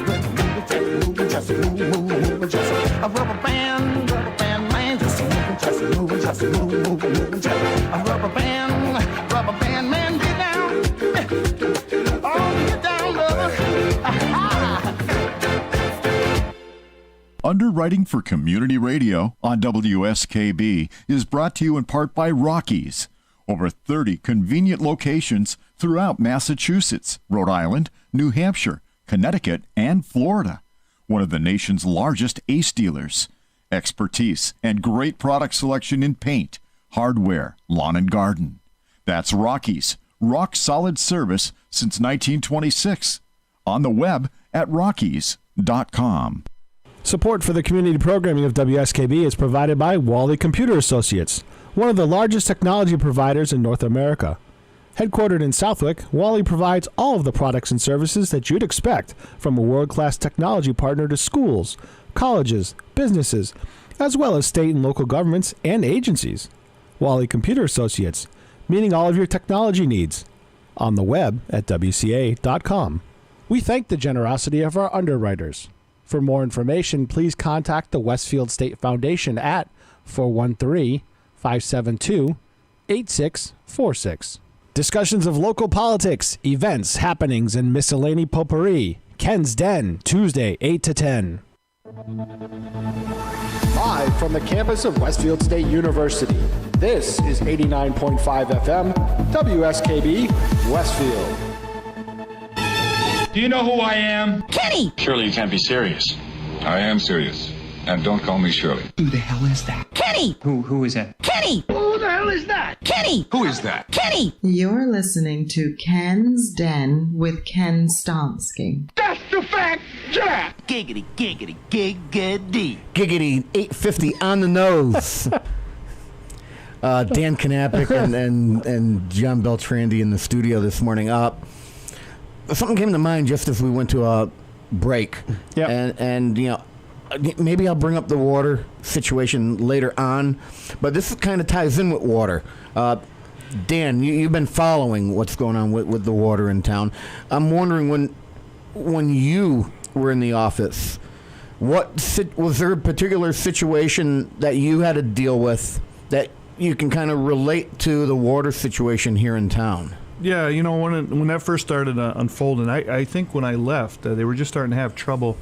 Moving, just moving, just a rubber band man. Just moving, just moving, just a rubber band man. Get down. Oh, get down, lover. Underwriting for Community Radio on WSKB is brought to you in part by Rockies. Over 30 convenient locations throughout Massachusetts, Rhode Island, New Hampshire, Connecticut, and Florida. One of the nation's largest ACE dealers. Expertise and great product selection in paint, hardware, lawn and garden. That's Rockies. Rock solid service since 1926. On the web at rockies.com. Support for the community programming of WSKB is provided by Wally Computer Associates, one of the largest technology providers in North America. Headquartered in Southwick, Wally provides all of the products and services that you'd expect from a world-class technology partner to schools, colleges, businesses, as well as state and local governments and agencies. Wally Computer Associates, meeting all of your technology needs. On the web at WCA.com. We thank the generosity of our underwriters. For more information, please contact the Westfield State Foundation at 413 888-572-8646. Discussions of local politics, events, happenings, and miscellany potpourri. Ken's Den, Tuesday, 8 to 10. Live from the campus of Westfield State University, this is 89.5 FM, WSKB, Westfield. Do you know who I am? Kenny! Surely you can't be serious. I am serious. And don't call me Shirley. Who the hell is that? Kenny! Who is that? Kenny! Who the hell is that? Kenny! Who is that? Kenny! You're listening to Ken's Den with Ken Stonsky. That's the fact, Jack! Giggity, giggity, giggity. Giggity, 850 on the nose. Dan Knapik and John Beltrandi in the studio this morning. Something came to mind just as we went to a break. Yep. And you know, maybe I'll bring up the water situation later on, but this kind of ties in with water. Dan, you've been following what's going on with the water in town. I'm wondering, when you were in the office, was there a particular situation that you had to deal with that you can kind of relate to the water situation here in town? Yeah, you know, when that first started unfolding, I think when I left, they were just starting to have trouble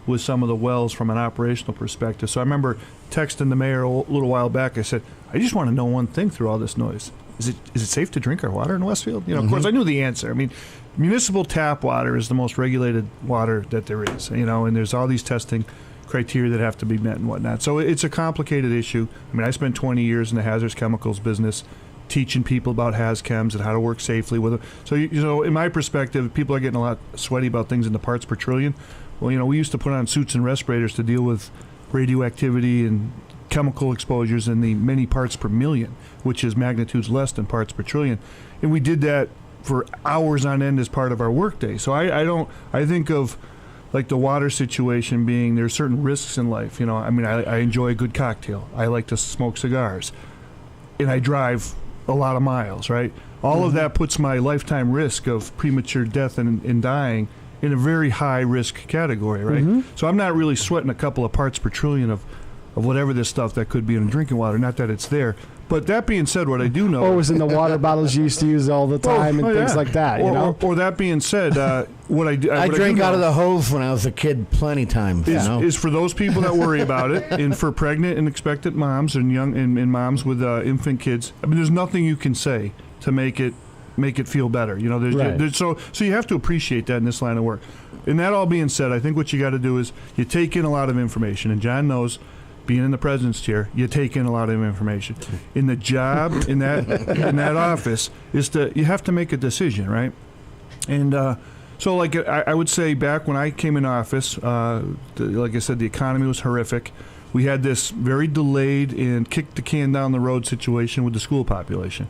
with some of the wells from an operational perspective. So I remember texting the mayor a little while back. I said, I just want to know one thing through all this noise. Is it safe to drink our water in Westfield? You know, of course, I knew the answer. I mean, municipal tap water is the most regulated water that there is, you know, and there's all these testing criteria that have to be met and whatnot. So it's a complicated issue. I mean, I spent 20 years in the hazardous chemicals business teaching people about hazchems and how to work safely with them. So, you know, in my perspective, people are getting a lot sweaty about things in the parts per trillion. Well, you know, we used to put on suits and respirators to deal with radioactivity and chemical exposures in the many parts per million, which is magnitudes less than parts per trillion. And we did that for hours on end as part of our workday. So I think of like the water situation being, there's certain risks in life. You know, I mean, I enjoy a good cocktail. I like to smoke cigars. And I drive a lot of miles, right? All of that puts my lifetime risk of premature death and dying in a very high risk category, right? So I'm not really sweating a couple of parts per trillion of whatever this stuff that could be in drinking water. Not that it's there. But that being said, what I do know... Or was in the water bottles you used to use all the time and things like that, you know? Or that being said, what I drank out of the hose when I was a kid plenty times. Is for those people that worry about it, and for pregnant and expectant moms and young and moms with infant kids. I mean, there's nothing you can say to make it feel better. You know, so you have to appreciate that in this line of work. And that all being said, I think what you got to do is you take in a lot of information, and John knows, being in the president's chair, you take in a lot of information. In the job in that office is you have to make a decision, right? And so, like I would say, back when I came in office, like I said, the economy was horrific. We had this very delayed and kick the can down the road situation with the school population,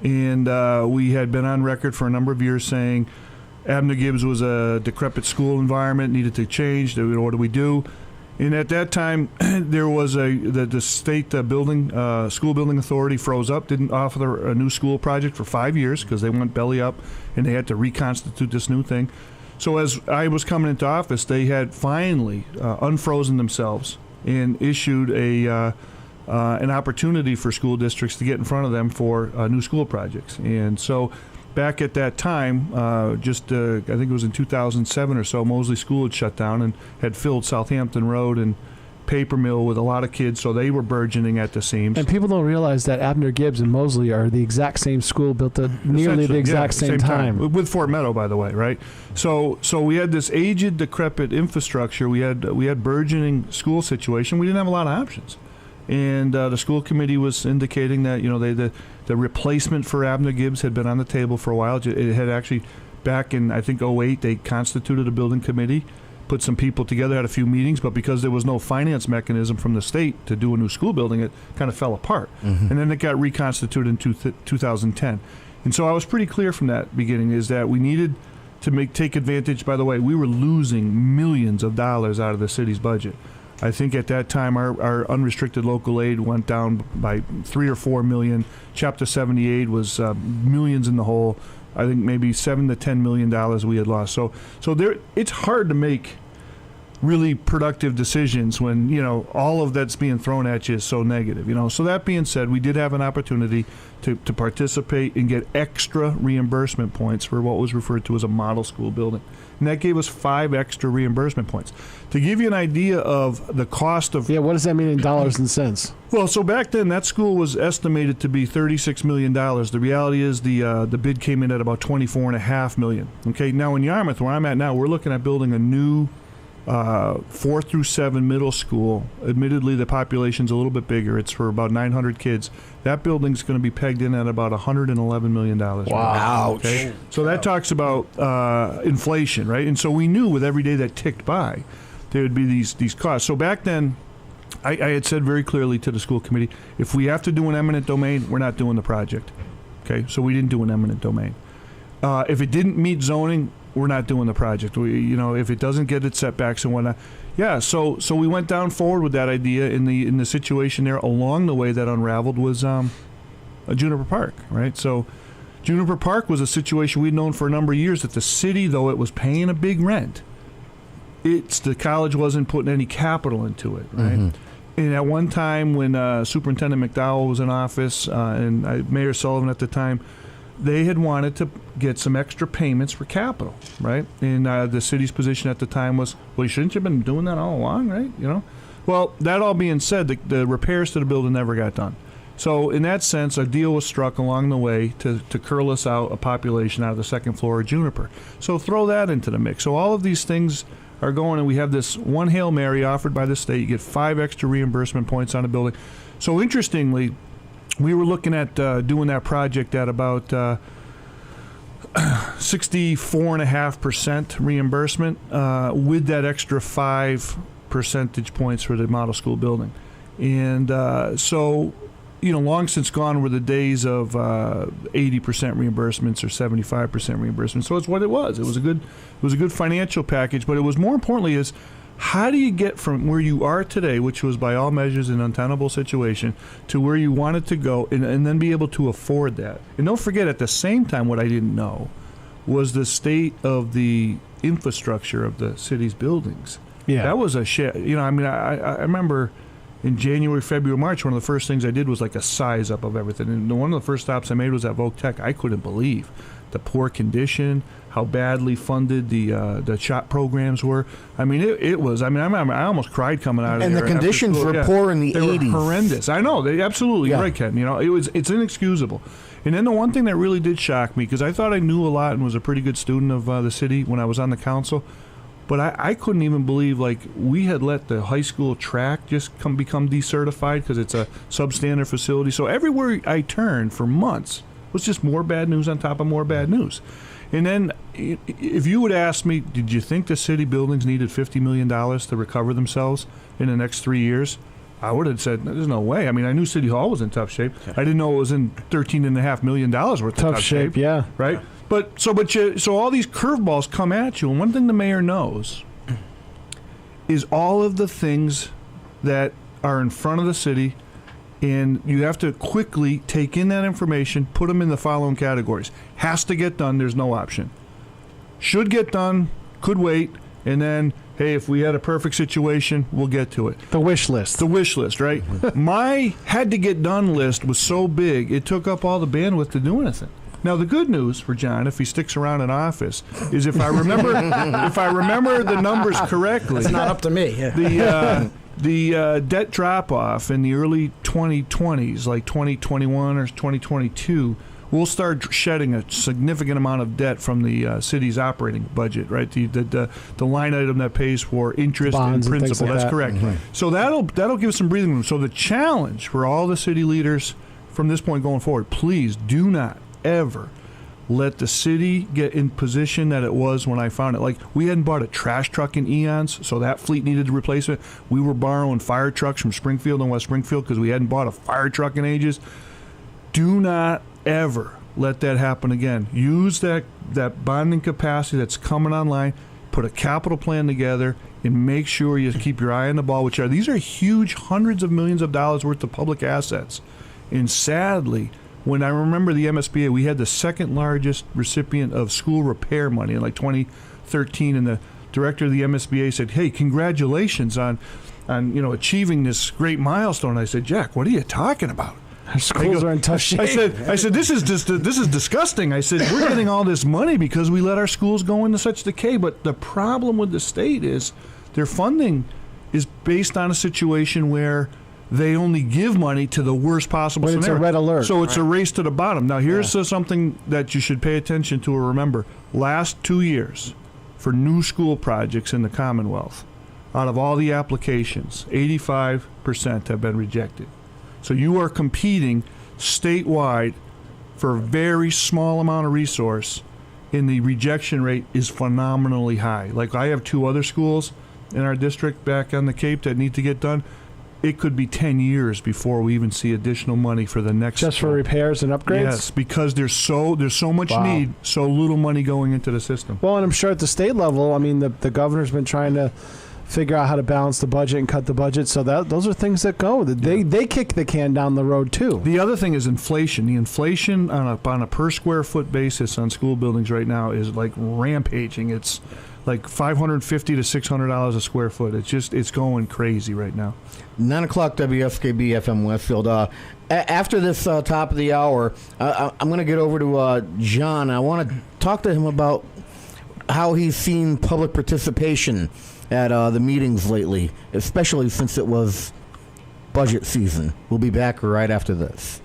and we had been on record for a number of years saying Abner Gibbs was a decrepit school environment, needed to change. What do we do? And at that time, there was the state school building authority froze up, didn't offer a new school project for 5 years because they went belly up, and they had to reconstitute this new thing. So as I was coming into office, they had finally unfrozen themselves and issued an opportunity for school districts to get in front of them for new school projects. And so back at that time, I think it was in 2007 or so, Mosley School had shut down and had filled Southampton Road and Paper Mill with a lot of kids, so they were burgeoning at the seams. And people don't realize that Abner Gibbs and Mosley are the exact same school, built at nearly the exact same time. With Fort Meadow, by the way, right? So we had this aged, decrepit infrastructure. We had burgeoning school situation. We didn't have a lot of options. And the school committee was indicating that, you know, the replacement for Abner Gibbs had been on the table for a while. It had actually, back in, I think, 2008, they constituted a building committee, put some people together, had a few meetings, but because there was no finance mechanism from the state to do a new school building, it kind of fell apart. And then it got reconstituted in 2010. And so I was pretty clear from that beginning is that we needed to take advantage. By the way, we were losing millions of dollars out of the city's budget. I think at that time our unrestricted local aid went down by 3 or 4 million. Chapter 78 was millions in the hole. I think maybe $7 to $10 million we had lost. So there, it's hard to make really productive decisions when, you know, all of that's being thrown at you is so negative, you know. So that being said, we did have an opportunity to participate and get extra reimbursement points for what was referred to as a model school building. And that gave us 5 extra reimbursement points. To give you an idea of the cost of... Yeah, what does that mean in dollars and cents? Well, so back then, that school was estimated to be $36 million. The reality is the bid came in at about $24.5 million. Okay, now in Yarmouth, where I'm at now, we're looking at building a new 4 through 7 middle school. Admittedly, the population's a little bit bigger. It's for about 900 kids. That building's going to be pegged in at about $111 million. Wow. Okay? So that talks about inflation, right? And so we knew with every day that ticked by, there would be these costs. So back then, I had said very clearly to the school committee, if we have to do an eminent domain, we're not doing the project. Okay? So we didn't do an eminent domain. If it didn't meet zoning, we're not doing the project. If it doesn't get its setbacks and whatnot, yeah. So we went down forward with that idea. In the situation there, along the way that unraveled was a Juniper Park, right? So Juniper Park was a situation we'd known for a number of years that the city, though it was paying a big rent, the college wasn't putting any capital into it, right? Mm-hmm. And at one time when Superintendent McDowell was in office and Mayor Sullivan at the time, they had wanted to get some extra payments for capital, right? And the city's position at the time was, well, shouldn't you have been doing that all along, right? You know? Well, that all being said, the repairs to the building never got done. So in that sense, a deal was struck along the way to curl us out a population out of the second floor of Juniper. So throw that into the mix. So all of these things are going, and we have this one Hail Mary offered by the state. You get 5 extra reimbursement points on a building. So interestingly, we were looking at doing that project at about 64.5% reimbursement with that extra 5 percentage points for the model school building. And so, long since gone were the days of 80% reimbursements or 75% reimbursements. So it's what it was. It was a good financial package, but it was more importantly is, how do you get from where you are today, which was by all measures an untenable situation, to where you wanted to go and then be able to afford that? And don't forget, at the same time, what I didn't know was the state of the infrastructure of the city's buildings. Yeah. That was a shit. I remember in January, February, March, one of the first things I did was like a size up of everything. And one of the first stops I made was at Voc Tech. I couldn't believe the poor condition, how badly funded the shop programs were. I mean, it was. I mean, I almost cried coming out of there. And the conditions were poor in the 80s. They were horrendous. I know. They absolutely. You're right, Ken. It's inexcusable. And then the one thing that really did shock me, because I thought I knew a lot and was a pretty good student of the city when I was on the council, but I couldn't even believe, we had let the high school track just become decertified because it's a substandard facility. So everywhere I turned for months was just more bad news on top of more bad news. And then if you would ask me, did you think the city buildings needed $50 million to recover themselves in the next 3 years? I would have said, there's no way. I mean, I knew City Hall was in tough shape. I didn't know it was in $13.5 million worth of tough shape. Yeah. Right? So all these curveballs come at you, and one thing the mayor knows is all of the things that are in front of the city, and you have to quickly take in that information, put them in the following categories. Has to get done, there's no option. Should get done, could wait, and then, hey, if we had a perfect situation, we'll get to it. The wish list. The wish list, right? My had to get done list was so big, it took up all the bandwidth to do anything. Now, the good news for John, if he sticks around in office, is if I remember the numbers correctly. It's not up to me. The debt drop-off in the early 2020s, like 2021 or 2022, we'll start shedding a significant amount of debt from the city's operating budget, right? The line item that pays for interest bonds and principal. Like That's correct. Mm-hmm. So that'll give us some breathing room. So the challenge for all the city leaders from this point going forward, please do not ever let the city get in position that it was when I found it. Like, we hadn't bought a trash truck in eons, so that fleet needed replacement. We were borrowing fire trucks from Springfield and West Springfield because we hadn't bought a fire truck in ages. Do not ever let that happen again. Use that bonding capacity that's coming online, put a capital plan together, and make sure you keep your eye on the ball, these are huge hundreds of millions of dollars worth of public assets. And sadly, when I remember the MSBA, we had the second largest recipient of school repair money in 2013, and director of the MSBA said, "Hey, congratulations on achieving this great milestone." I said, "Jack, what are you talking about? Our schools are in tough shape." I said, this is disgusting. I said, we're getting all this money because we let our schools go into such decay. But the problem with the state is their funding is based on a situation where they only give money to the worst possible scenario. It's a red alert. So it's a race to the bottom. Now, here's something that you should pay attention to or remember. Last 2 years for new school projects in the Commonwealth, out of all the applications, 85% have been rejected. So you are competing statewide for a very small amount of resource, and the rejection rate is phenomenally high. Like, I have 2 other schools in our district back on the Cape that need to get done. It could be 10 years before we even see additional money for the next just school. for repairs and upgrades? Yes, because there's so much need, so little money going into the system. Well, and I'm sure at the state level, I mean, the governor's been trying to figure out how to balance the budget and cut the budget, so those are things that go. They kick the can down the road too. The other thing is inflation. The inflation on a per square foot basis on school buildings right now is like rampaging. It's like $550 to $600 a square foot. It's going crazy right now. 9 o'clock WSKB FM Westfield. After this top of the hour, I'm going to get over to John. I want to talk to him about how he's seen public participation at the meetings lately, especially since it was budget season. We'll be back right after this.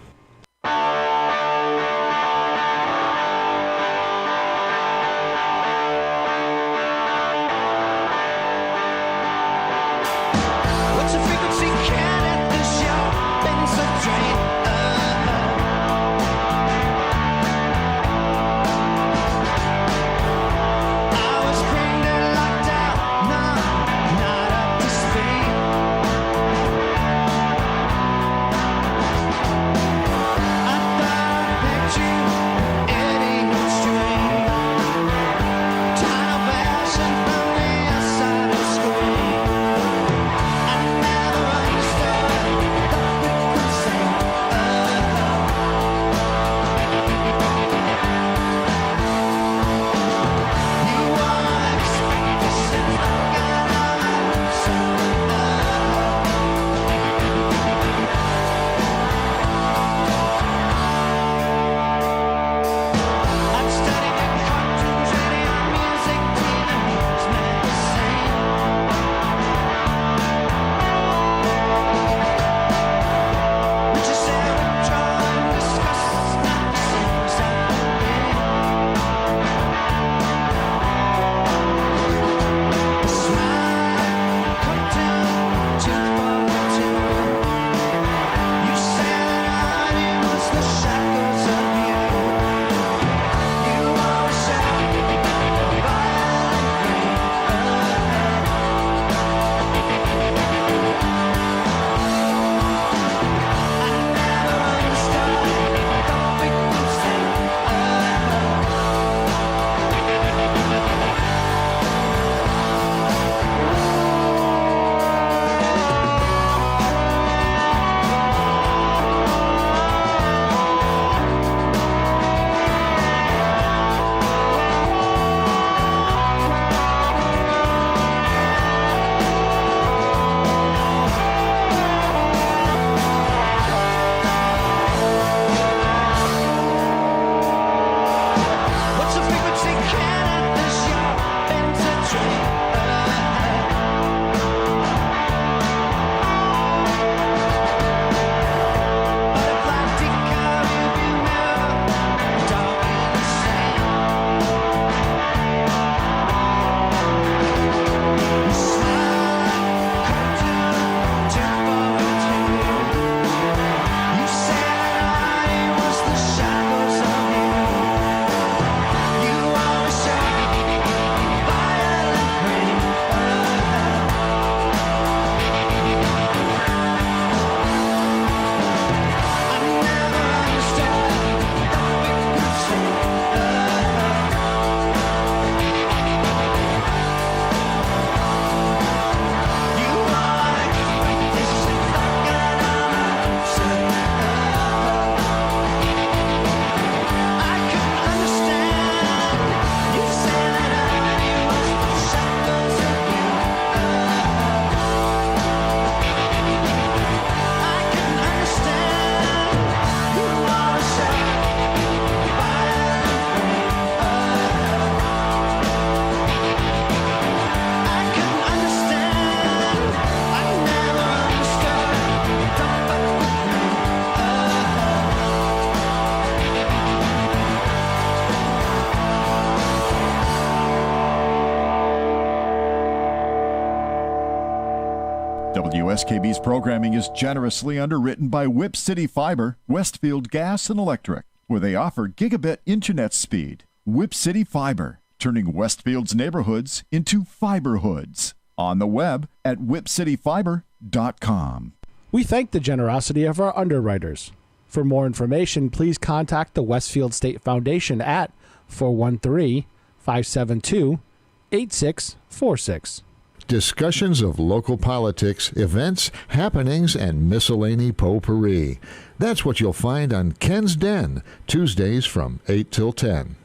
WSKB's programming is generously underwritten by Whip City Fiber, Westfield Gas and Electric, where they offer gigabit internet speed. Whip City Fiber, turning Westfield's neighborhoods into fiberhoods. On the web at whipcityfiber.com. We thank the generosity of our underwriters. For more information, please contact the Westfield State Foundation at 413-572-8646. Discussions of local politics, events, happenings, and miscellany potpourri. That's what you'll find on Ken's Den, Tuesdays from 8 till 10.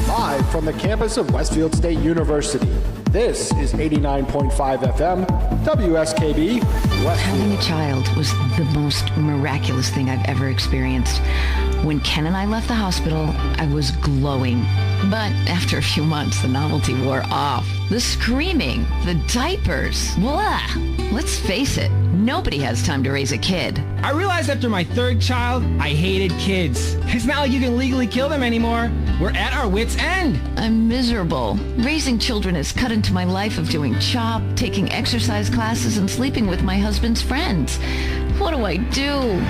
Live from the campus of Westfield State University, this is 89.5 FM, WSKB. Having a child was the most miraculous thing I've ever experienced. When Ken and I left the hospital, I was glowing. But after a few months, the novelty wore off. The screaming, the diapers, blah. Let's face it, nobody has time to raise a kid. I realized after my third child, I hated kids. It's not like you can legally kill them anymore. We're at our wits' end. I'm miserable. Raising children has cut into my life of doing CHOP, taking exercise classes, and sleeping with my husband's friends. What do I do?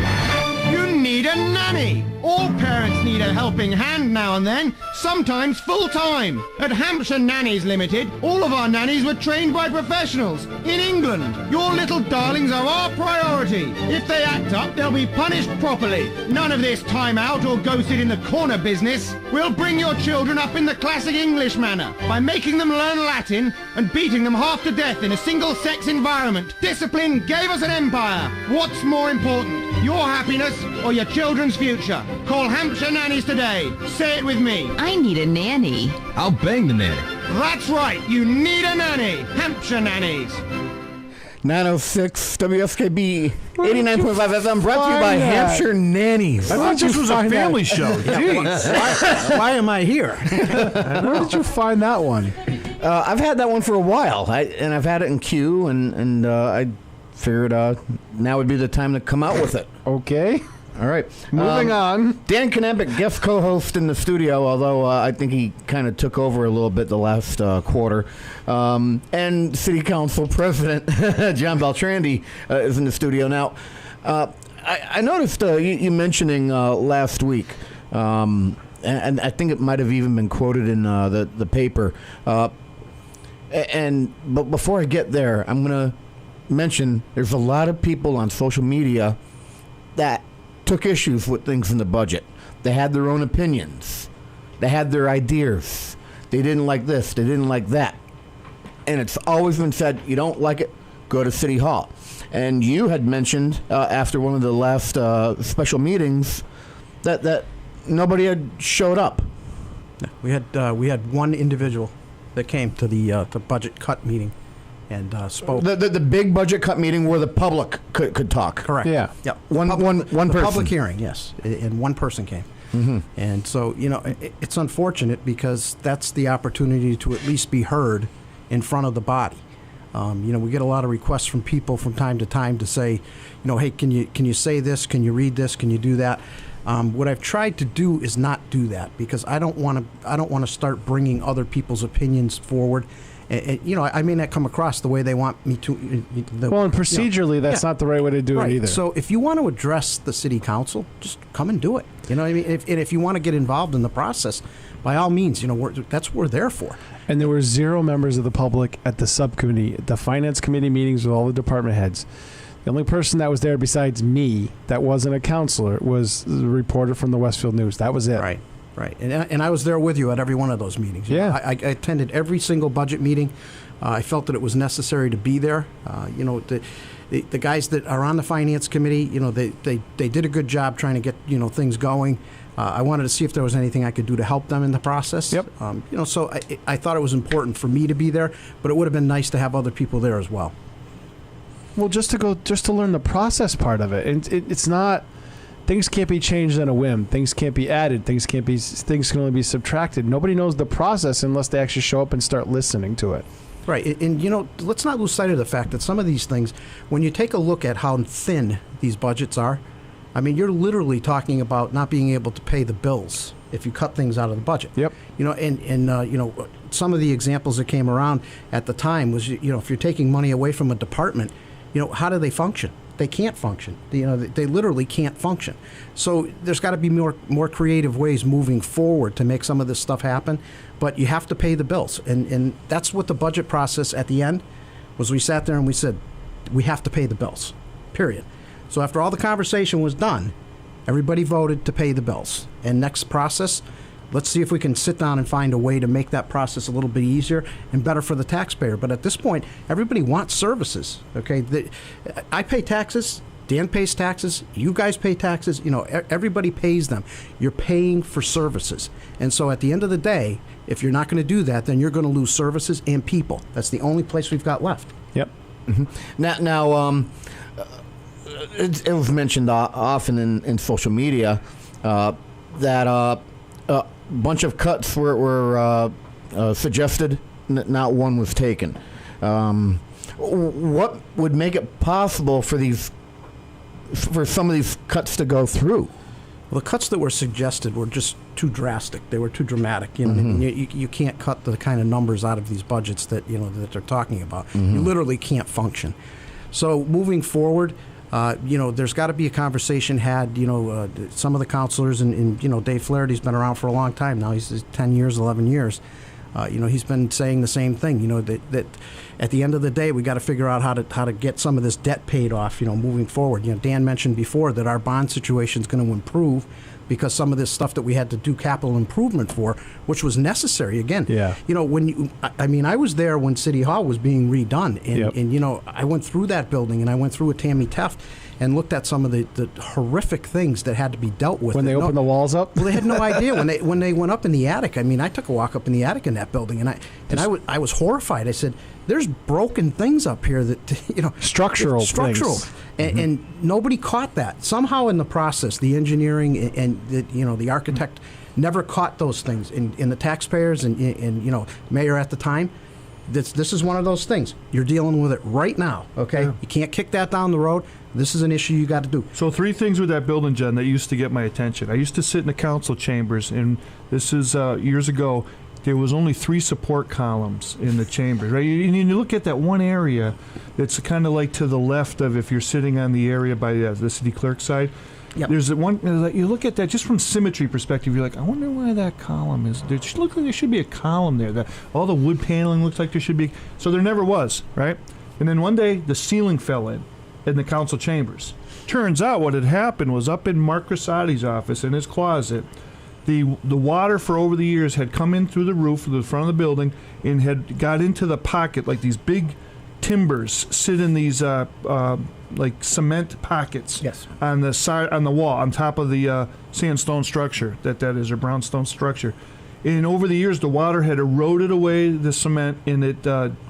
You need a nanny. All parents need a helping hand now and then, sometimes full-time. At Hampshire Nannies Limited, all of our nannies were trained by professionals in England. Your little darlings are our priority. If they act up, they'll be punished properly. None of this time out or go sit in the corner business. We'll bring your children up in the classic English manner by making them learn Latin and beating them half to death in a single-sex environment. Discipline gave us an empire. What's more important, your happiness or your children's future? Call Hampshire Nannies today. Say it with me. I need a nanny. I'll bang the nanny. That's right. You need a nanny. Hampshire Nannies. 906 WSKB 89.5 FM, brought to you by Hampshire Nannies. I thought this was a family show. Jeez. Why am I here? Where did you find that one? I've had that one for a while, and I've had it in queue, and I figured now would be the time to come out with it. Okay. All right. Moving on. Dan Knapik, guest co-host in the studio, although I think he kind of took over a little bit the last quarter. And City Council President John Beltrandi is in the studio. Now, I noticed you mentioning last week, and I think it might have even been quoted in the paper. But before I get there, I'm going to mention there's a lot of people on social media that took issues with things in the budget. They had their own opinions. They had their ideas. They didn't like this. They didn't like that. And it's always been said, you don't like it, go to City Hall. And you had mentioned after one of the last special meetings that nobody had showed up. We had one individual that came to the budget cut meeting and spoke. The big budget cut meeting where the public could talk. Correct. Yeah. Yep. One person. Public hearing, yes. And one person came. Mm-hmm. And so, it's unfortunate because that's the opportunity to at least be heard in front of the body. We get a lot of requests from people from time to time to say, hey, can you say this? Can you read this? Can you do that? What I've tried to do is not do that because I don't want to start bringing other people's opinions forward. And, I may not come across the way they want me to. And procedurally, that's not the right way to do it either. So if you want to address the city council, just come and do it. You know what I mean? If you want to get involved in the process, by all means, that's what we're there for. And there were 0 members of the public at the subcommittee, the finance committee meetings with all the department heads. The only person that was there besides me that wasn't a counselor was the reporter from the Westfield News. That was it. Right. And I was there with you at every one of those meetings. Yeah. I attended every single budget meeting. I felt that it was necessary to be there. The guys that are on the finance committee, they did a good job trying to get, things going. I wanted to see if there was anything I could do to help them in the process. Yep. So I thought it was important for me to be there, but it would have been nice to have other people there as well. Well, just to learn the process part of it. And it's not... Things can't be changed on a whim. Things can't be added. Things can only be subtracted. Nobody knows the process unless they actually show up and start listening to it. Right. And let's not lose sight of the fact that some of these things, when you take a look at how thin these budgets are, I mean, you're literally talking about not being able to pay the bills if you cut things out of the budget. Yep. You know, and you know, some of the examples that came around at the time was, you know, if you're taking money away from a department, you know, how do they function? They can't function. You know, they literally can't function. So there's got to be more creative ways moving forward to make some of this stuff happen. But you have to pay the bills, and that's what the budget process at the end was. We sat there and we said, we have to pay the bills, period. So after all the conversation was done, everybody voted to pay the bills. And next process, let's see if we can sit down and find a way to make that process a little bit easier and better for the taxpayer. But at this point, everybody wants services, okay? I pay taxes, Dan pays taxes, you guys pay taxes, you know, everybody pays them. You're paying for services. And so at the end of the day, if you're not going to do that, then you're going to lose services and people. That's the only place we've got left. Yep. Mm-hmm. Now, it was mentioned often in social media that a bunch of cuts were suggested, not one was taken. What would make it possible for some of these cuts to go through? Well, the cuts that were suggested were just too drastic. They were too dramatic. You know, you can't cut the kind of numbers out of these budgets that, you know, that they're talking about. You literally can't function. So moving forward, you know, there's got to be a conversation had. You know, some of the counselors and you know, Dave Flaherty's been around for a long time now. He's 10 years, 11 years. You know, he's been saying the same thing. You know, that at the end of the day, we got to figure out how to get some of this debt paid off. You know, moving forward. You know, Dan mentioned before that our bond situation is going to improve because some of this stuff that we had to do capital improvement for, which was necessary. Again, you know, I mean, I was there when City Hall was being redone, and you know, I went through that building and I went through with Tammy Teft and looked at some of the horrific things that had to be dealt with. When they opened the walls up? Well, they had no idea. When they went up in the attic, I mean, I took a walk up in the attic in that building, and I was horrified. I said, there's broken things up here that, you know. Structural things. And nobody caught that. Somehow in the process, the engineering and the architect never caught those things. And the taxpayers and you know, mayor at the time, this is one of those things. You're dealing with it right now, okay? Yeah. You can't kick that down the road. This is an issue you got to do. So 3 things with that building, Jen, that used to get my attention. I used to sit in the council chambers, and this is years ago. There was only 3 support columns in the chambers, right? And you look at that one area that's kind of like to the left of if you're sitting on the area by the city clerk side. Yep. There's one. You look at that just from symmetry perspective. You're like, I wonder why that column is. There look like there should be a column there. All the wood paneling looks like there should be. So there never was, right? And then one day the ceiling fell in the council chambers. Turns out what had happened was up in Mark Crissati's office in his closet. The water for over the years had come in through the roof of the front of the building and had got into the pocket, like these big timbers sit in these like cement pockets on the side, on the wall, on top of the sandstone structure that is, or brownstone structure. And over the years, the water had eroded away the cement, and it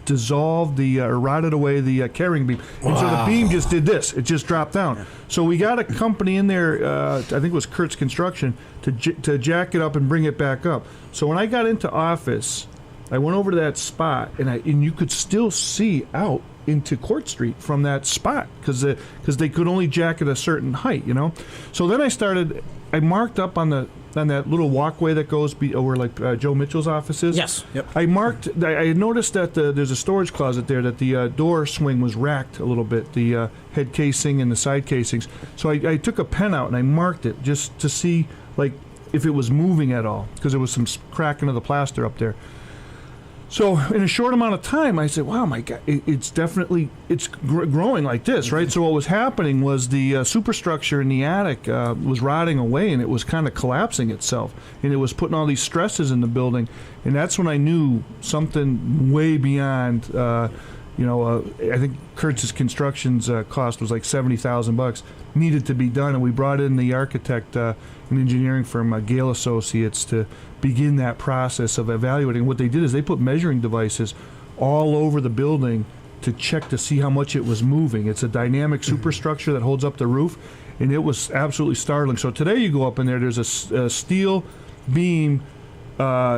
dissolved or rotted away the carrying beam. And so the beam just did this. It just dropped down. Yeah. So we got a company in there, I think it was Kurt's Construction, to jack it up and bring it back up. So when I got into office, I went over to that spot, and you could still see out into Court Street from that spot because they could only jack at a certain height, you know. So then I marked up on that little walkway that goes over like Joe Mitchell's office is. Yes. Yep. I noticed that there's a storage closet there that the door swing was racked a little bit, the head casing and the side casings. So I took a pen out and I marked it just to see like if it was moving at all because there was some cracking of the plaster up there. So in a short amount of time, I said, wow, my God, it's growing like this, right? So what was happening was the superstructure in the attic was rotting away, and it was kind of collapsing itself, and it was putting all these stresses in the building. And that's when I knew something way beyond, I think Kurtz's Construction's cost was like $70,000, needed to be done. And we brought in the architect and engineering firm, Gale Associates, to begin that process of evaluating. What they did is they put measuring devices all over the building to check to see how much it was moving. It's a dynamic superstructure that holds up the roof, and it was absolutely startling. So today you go up in there, there's a steel beam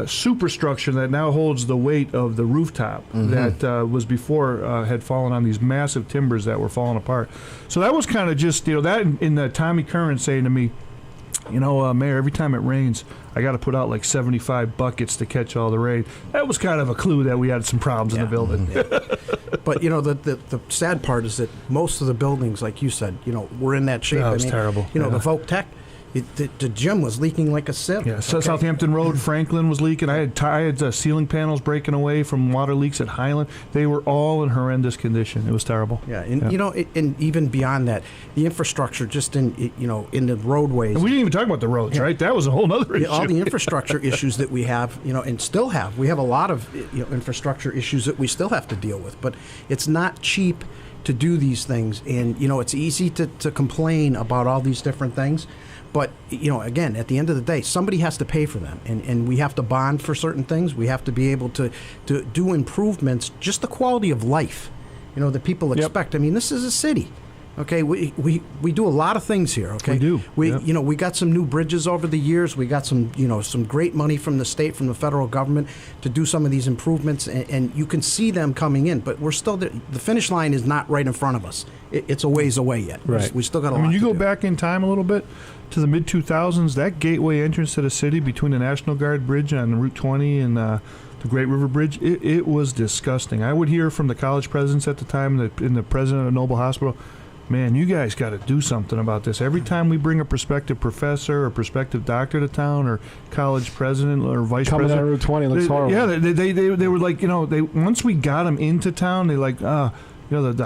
superstructure that now holds the weight of the rooftop that was before had fallen on these massive timbers that were falling apart. So that was kind of just, that in the Tommy Curran saying to me, Mayor, every time it rains, I got to put out like 75 buckets to catch all the rain. That was kind of a clue that we had some problems in the building. Yeah. But, the sad part is that most of the buildings, like you said, were in that shape. That was terrible. The Voc Tech, the gym was leaking like a sieve. Yeah, so Southampton Road, Franklin was leaking. I had ceiling panels breaking away from water leaks at Highland. They were all in horrendous condition. It was terrible. Yeah, and and even beyond that, the infrastructure just in the roadways. And we didn't even talk about the roads, right? That was a whole other issue. All the infrastructure issues that we have, and still have. We have a lot of infrastructure issues that we still have to deal with. But it's not cheap to do these things, and it's easy to complain about all these different things. But, again, at the end of the day, somebody has to pay for them. And we have to bond for certain things. We have to be able to do improvements, just the quality of life, that people expect. I mean, this is a city. Okay, we do a lot of things here. Okay, we do. We got some new bridges over the years. We got some great money from the state, from the federal government to do some of these improvements, and you can see them coming in. But we're still the finish line is not right in front of us. It's a ways away yet. Right. We still got a lot. You to go do. back in time a little bit to the mid 2000s. That gateway entrance to the city between the National Guard Bridge on Route 20 and the Great River Bridge, it was disgusting. I would hear from the college presidents at the time and the president of Noble Hospital, man, you guys got to do something about this. Every time we bring a prospective professor or prospective doctor to town or college president or vice Coming president. Coming down Route 20 looks horrible. Yeah, they were like, once we got them into town, they like, the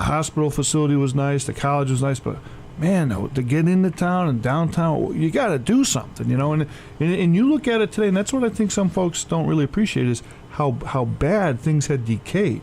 hospital facility was nice, the college was nice, but man, to get into town and downtown, you got to do something, and you look at it today, and that's what I think some folks don't really appreciate is how bad things had decayed.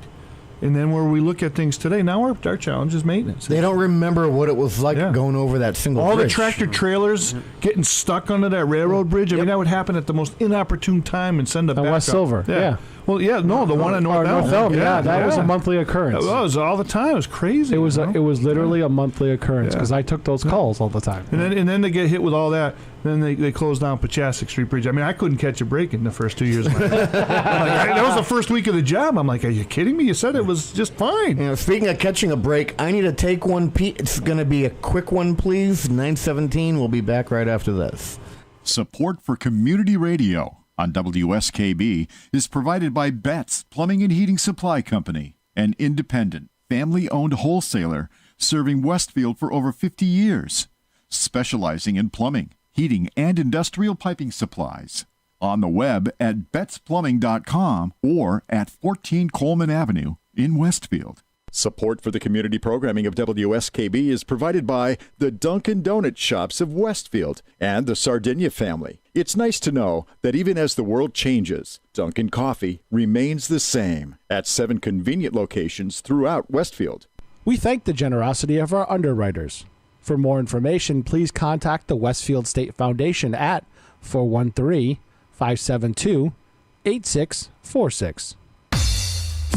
And then where we look at things today, now our challenge is maintenance. They don't remember what it was like going over that single All bridge. the tractor trailers getting stuck under that railroad bridge. I mean, that would happen at the most inopportune time and send a backup. West Silver, yeah. Well, the one in North Elm. Yeah, that was a monthly occurrence. It was all the time. It was crazy. It was literally a monthly occurrence because I took those calls all the time. And then they get hit with all that. Then they closed down Pachasik Street Bridge. I mean, I couldn't catch a break in the first 2 years of my life. That was the first week of the job. I'm like, are you kidding me? You said it was just fine. Speaking of catching a break, I need to take one. It's going to be a quick one, please. 9:17. We'll be back right after this. Support for community radio on WSKB is provided by Betts Plumbing and Heating Supply Company, an independent, family-owned wholesaler serving Westfield for over 50 years, specializing in plumbing, heating, and industrial piping supplies. On the web at bettsplumbing.com or at 14 Coleman Avenue in Westfield. Support for the community programming of WSKB is provided by the Dunkin' Donut Shops of Westfield and the Sardinia family. It's nice to know that even as the world changes, Dunkin' Coffee remains the same at 7 convenient locations throughout Westfield. We thank the generosity of our underwriters. For more information, please contact the Westfield State Foundation at 413-572-8646.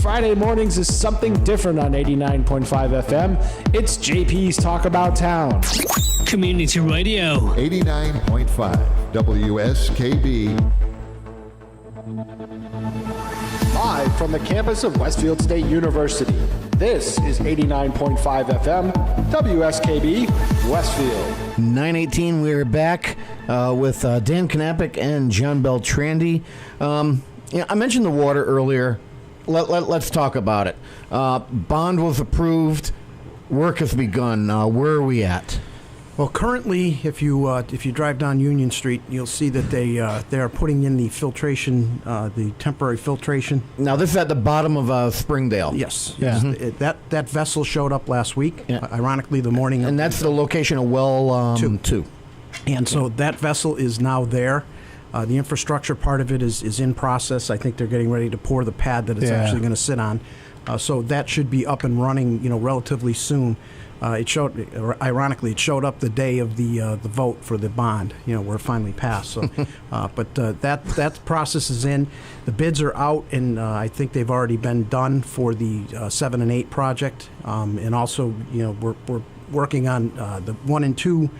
Friday mornings is something different on 89.5 FM. It's JP's Talk About Town. Community Radio. 89.5 WSKB. Live from the campus of Westfield State University. This is 89.5 FM, WSKB, Westfield. 9:18, we are back with Dan Knapik and John Beltrandi. I mentioned the water earlier. Let's talk about it. Bond was approved. Work has begun. Where are we at? Well, currently, if you drive down Union Street, you'll see that they are putting in the filtration, the temporary filtration. Now, this is at the bottom of Springdale. Yes. Yeah. That vessel showed up last week. Yeah. Ironically, the morning. And that's the location of well 2. And so that vessel is now there. The infrastructure part of it is in process. I think they're getting ready to pour the pad that it's actually going to sit on. So that should be up and running, relatively soon. Ironically, it showed up the day of the vote for the bond, where it finally passed. So, but that process is in. The bids are out, and I think they've already been done for the 7 and 8 project. And also, we're working on the 1 and 2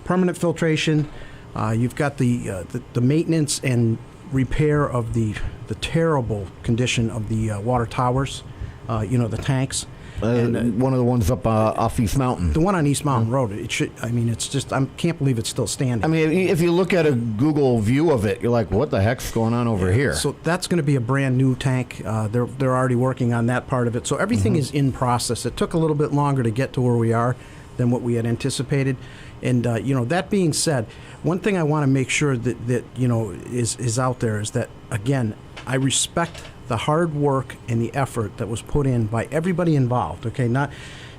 permanent filtration. You've got the maintenance and repair of the terrible condition of the water towers, the tanks. One of the ones up off East Mountain. The one on East Mountain Road. It should. I mean, it's just. I can't believe it's still standing. I mean, if you look at a Google view of it, you're like, "What the heck's going on over here?" So that's going to be a brand new tank. They're already working on that part of it. So everything is in process. It took a little bit longer to get to where we are than what we had anticipated. And that being said, one thing I want to make sure that is out there is that, again, I respect the hard work and the effort that was put in by everybody involved. Okay, not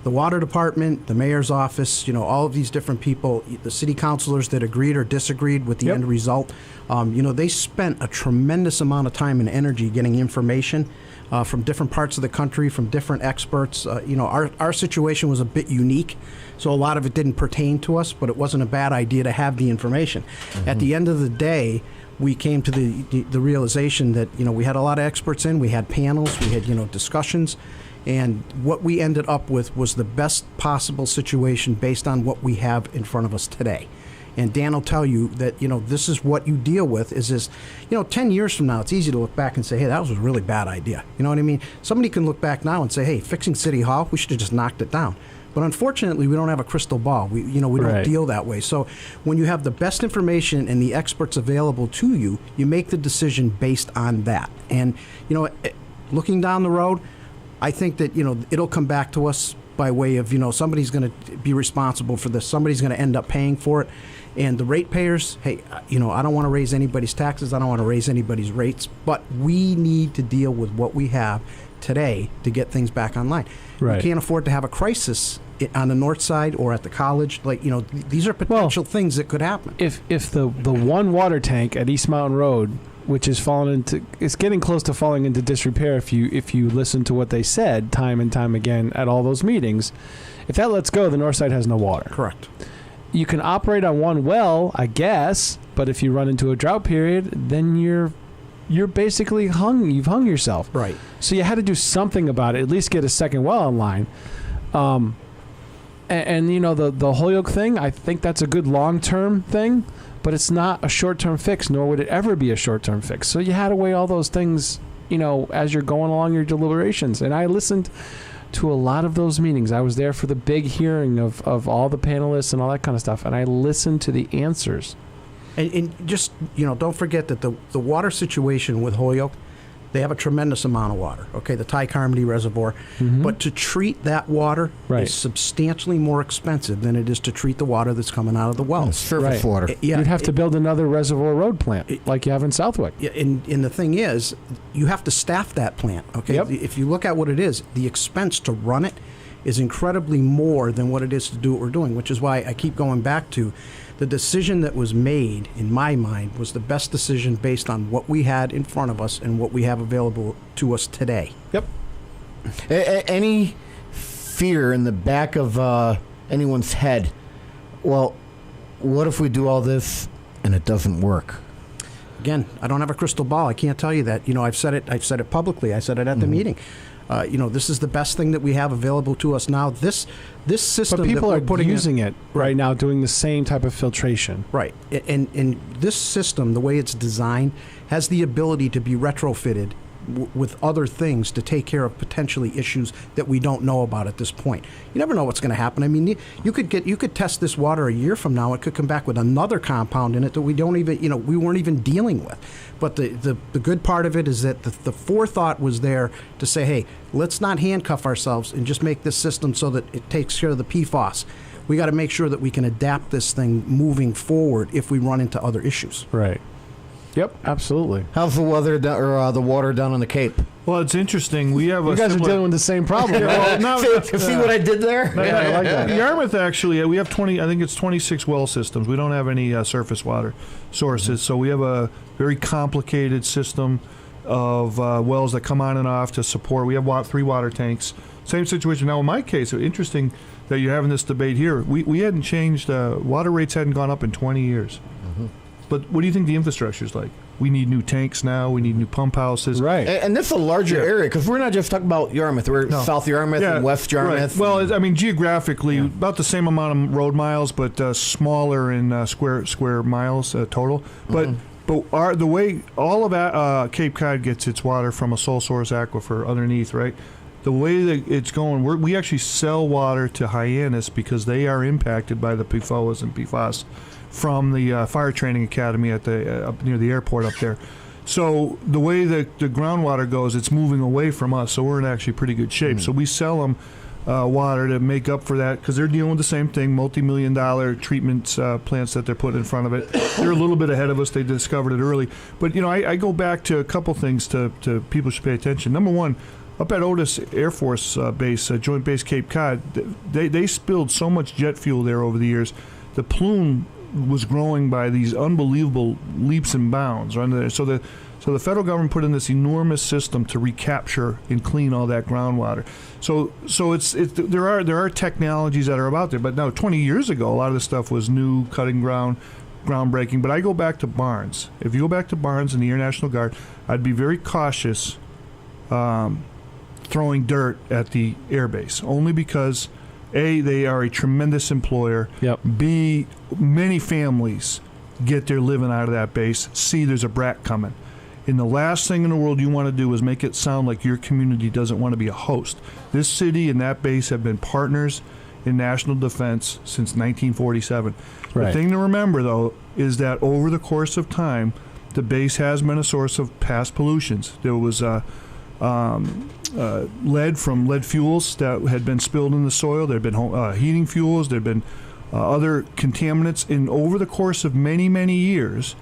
the water department, the mayor's office, all of these different people, the city councilors that agreed or disagreed with the end result. They spent a tremendous amount of time and energy getting information from different parts of the country, from different experts. Our situation was a bit unique, so a lot of it didn't pertain to us, but it wasn't a bad idea to have the information. At the end of the day, we came to the realization that we had a lot of experts in, we had panels, we had discussions, and what we ended up with was the best possible situation based on what we have in front of us today. And Dan will tell you that this is what you deal with. Is 10 years from now, it's easy to look back and say, hey, that was a really bad idea. You know what I mean? Somebody can look back now and say, hey, fixing City Hall, we should have just knocked it down. But unfortunately, we don't have a crystal ball. We don't deal that way. So when you have the best information and the experts available to you, you make the decision based on that. And, looking down the road, I think that, it'll come back to us by way of, somebody's going to be responsible for this. Somebody's going to end up paying for it. And the ratepayers, hey, I don't want to raise anybody's taxes. I don't want to raise anybody's rates. But we need to deal with what we have today to get things back online. Right. We can't afford to have a crisis on the north side or at the college. These are potential things that could happen. If the one water tank at East Mountain Road, which is it's getting close to falling into disrepair if you listen to what they said time and time again at all those meetings, if that lets go, the north side has no water. Correct. You can operate on one well, I guess, but if you run into a drought period, then you're basically hung. You've hung yourself. Right. So you had to do something about it. At least get a second well online. And the Holyoke thing, I think that's a good long-term thing, but it's not a short-term fix, nor would it ever be a short-term fix. So you had to weigh all those things, as you're going along your deliberations. And I listened to a lot of those meetings. I was there for the big hearing of all the panelists and all that kind of stuff, and I listened to the answers. And just, don't forget that the water situation with Holyoke, they have a tremendous amount of water, okay, the Ty-Carmody Reservoir. Mm-hmm. But to treat that water is substantially more expensive than it is to treat the water that's coming out of the wells. Surface water. You'd have to build another reservoir road plant like you have in Southwick. And the thing is, you have to staff that plant, okay? Yep. If you look at what it is, the expense to run it is incredibly more than what it is to do what we're doing, which is why I keep going back to the decision that was made, in my mind, was the best decision based on what we had in front of us and what we have available to us today. Yep. Any fear in the back of anyone's head, well, what if we do all this and it doesn't work? Again, I don't have a crystal ball. I can't tell you that. I've said it publicly. I said it at the meeting. This is the best thing that we have available to us now. This system, but people that we're are using it right now, doing the same type of filtration. Right, and this system, the way it's designed, has the ability to be retrofitted with other things to take care of potentially issues that we don't know about at this point. You never know what's going to happen. I mean, you could test this water a year from now. It could come back with another compound in it that we don't even, we weren't even dealing with. But the good part of it is that the forethought was there to say, hey, let's not handcuff ourselves and just make this system so that it takes care of the PFAS. We got to make sure that we can adapt this thing moving forward if we run into other issues. Right. Yep, absolutely. How's the weather the water down on the Cape? Well, it's interesting. We have you guys are dealing with the same problem. Right? See what I did there? I like that. Yarmouth, actually, we have 26 well systems. We don't have any surface water sources, so we have a very complicated system of wells that come on and off to support. We have 3 water tanks. Same situation. Now, in my case, it's interesting that you're having this debate here. We hadn't changed, water rates hadn't gone up in 20 years. Mm-hmm. But what do you think the infrastructure is like? We need new tanks now. We need new pump houses. Right. And this is a larger area, because we're not just talking about Yarmouth. We're South Yarmouth and West Yarmouth. Right. Well, I mean, geographically, about the same amount of road miles, but smaller in square miles total. But But the way all of Cape Cod gets its water from a sole source aquifer underneath, right? The way that it's going, we actually sell water to Hyannis because they are impacted by the PFOAs and PFAS from the fire training academy at up near the airport up there. So the way that the groundwater goes, it's moving away from us. So we're in actually pretty good shape. So we sell them water to make up for that because they're dealing with the same thing, multi-million-dollar treatment plants that they're putting in front of it. They're a little bit ahead of us. They discovered it early. But, I go back to a couple things to people should pay attention. Number one, up at Otis Air Force Base, Joint Base Cape Cod, they spilled so much jet fuel there over the years. The plume was growing by these unbelievable leaps and bounds under there. So the federal government put in this enormous system to recapture and clean all that groundwater. So there are technologies that are out there. But now 20 years ago, a lot of this stuff was new, cutting groundbreaking. But I go back to Barnes. If you go back to Barnes and the Air National Guard, I'd be very cautious throwing dirt at the air base, only because A, they are a tremendous employer. Yep. B, many families get their living out of that base. C, there's a brat coming. And the last thing in the world you want to do is make it sound like your community doesn't want to be a host. This city and that base have been partners in national defense since 1947. Right. The thing to remember, though, is that over the course of time, the base has been a source of past pollutions. There was lead from lead fuels that had been spilled in the soil. There had been heating fuels. There had been other contaminants. And over the course of many, many years,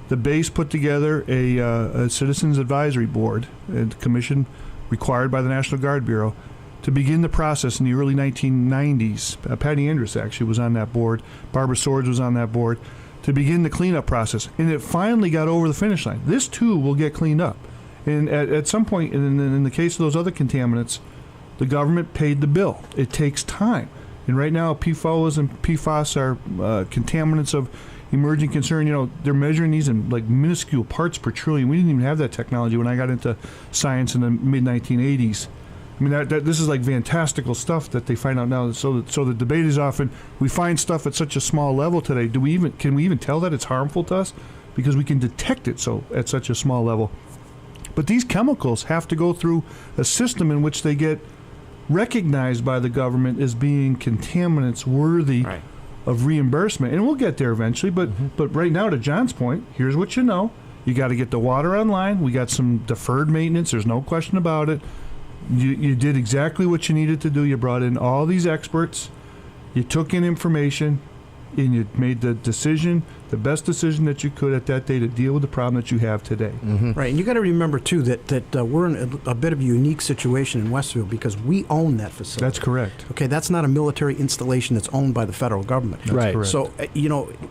the base put together a Citizens Advisory Board, a commission required by the National Guard Bureau, to begin the process in the early 1990s. Patty Andrus actually was on that board. Barbara Swords was on that board to begin the cleanup process. And it finally got over the finish line. This, too, will get cleaned up. And at some point, in the case of those other contaminants, the government paid the bill. It takes time. And right now, PFOAs and PFAS are contaminants of emerging concern. They're measuring these in like minuscule parts per trillion. We didn't even have that technology when I got into science in the mid-1980s. I mean, this is like fantastical stuff that they find out now. So the debate is often, we find stuff at such a small level today. Can we even tell that it's harmful to us? Because we can detect it at such a small level. But these chemicals have to go through a system in which they get recognized by the government as being contaminants worthy of reimbursement. And we'll get there eventually. But right now, to John's point, here's what you know. You got to get the water online. We got some deferred maintenance. There's no question about it. You did exactly what you needed to do. You brought in all these experts. You took in information. And you made the best decision that you could at that day to deal with the problem that you have today. Mm-hmm. Right, and you got to remember, too, that we're in a bit of a unique situation in Westfield because we own that facility. That's correct. Okay, that's not a military installation that's owned by the federal government. That's right. Correct. So,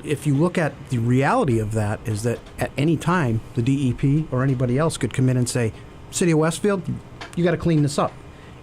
if you look at the reality of that is that at any time, the DEP or anybody else could come in and say, City of Westfield, you got to clean this up,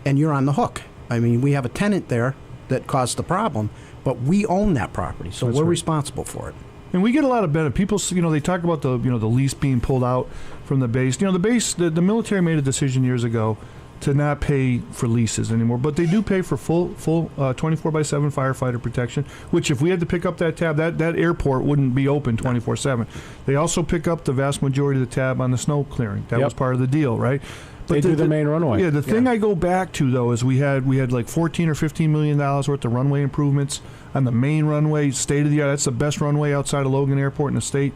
and you're on the hook. I mean, we have a tenant there that caused the problem, but we own that property, so we're responsible for it. And we get a lot of benefit. People, they talk about the lease being pulled out from the base. The base, the military made a decision years ago to not pay for leases anymore, but they do pay for full 24/7 firefighter protection. Which, if we had to pick up that tab, that airport wouldn't be open 24/7. They also pick up the vast majority of the tab on the snow clearing. That was part of the deal, right? They do the main runway. Yeah, the thing I go back to, though, is we had like $14 or $15 million worth of runway improvements on the main runway, state of the art. That's the best runway outside of Logan Airport in the state.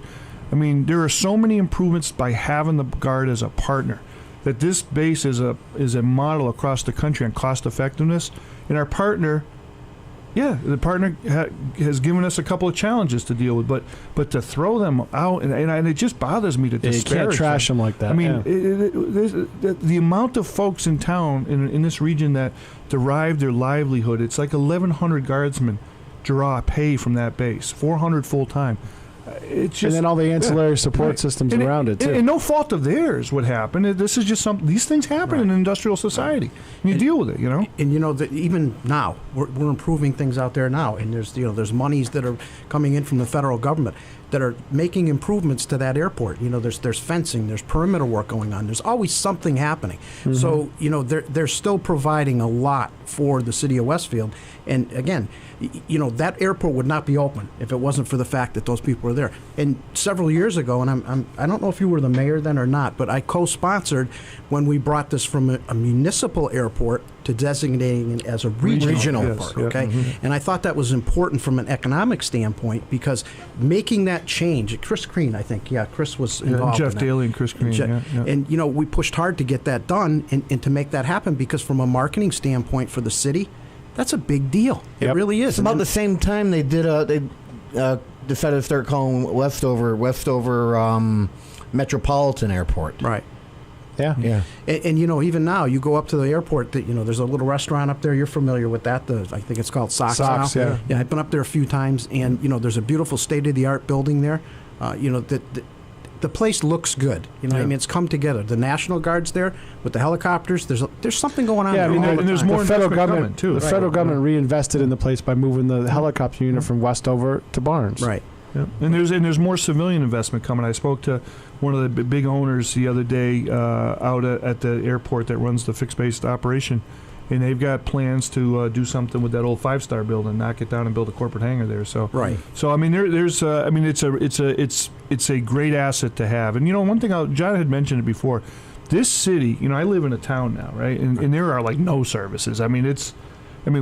I mean, there are so many improvements by having the Guard as a partner that this base is a model across the country on cost effectiveness. And our partner, the partner has given us a couple of challenges to deal with, but to throw them out, and it just bothers me to disparage you can't trash them like that. I mean, the amount of folks in town, in this region, that derive their livelihood, it's like 1,100 guardsmen draw pay from that base, 400 full-time. It's just, and then all the ancillary support systems around it, too. And no fault of theirs would happen. This is just these things happen in an industrial society. And you deal with it, And even now, we're improving things out there now. And there's monies that are coming in from the federal government. that are making improvements to that airport. There's fencing, there's perimeter work going on. There's always something happening. Mm-hmm. So, they're still providing a lot for the city of Westfield. And again, that airport would not be open if it wasn't for the fact that those people were there. And several years ago, and I don't know if you were the mayor then or not, but I co-sponsored when we brought this from a municipal airport to designating it as a regional airport. Yes, okay, mm-hmm. and I thought that was important from an economic standpoint because making that change, Chris Crean, I think, Chris was involved. Jeff in Daly and Chris Crean, and we pushed hard to get that done and to make that happen because from a marketing standpoint for the city, that's a big deal. It really is. It's about the same time they did. They decided to start calling Westover Metropolitan Airport. Right. Yeah. And even now, you go up to the airport. There's a little restaurant up there. You're familiar with that? I think it's called Socks now. Yeah. Yeah, I've been up there a few times, and there's a beautiful state-of-the-art building there. The place looks good. It's come together. The National Guard's there with the helicopters. There's something going on. Yeah, there and there's more the federal government coming, too. The federal government reinvested in the place by moving the helicopter unit from Westover to Barnes. Right. Yeah. And there's more civilian investment coming. I spoke to one of the big owners the other day out at the airport that runs the fixed-based operation, and they've got plans to do something with that old 5-star building, knock it down and build a corporate hangar there. So right. So I mean, there's it's a great asset to have. And one thing John had mentioned it before. This city, I live in a town now, right? And there are like no services. I mean,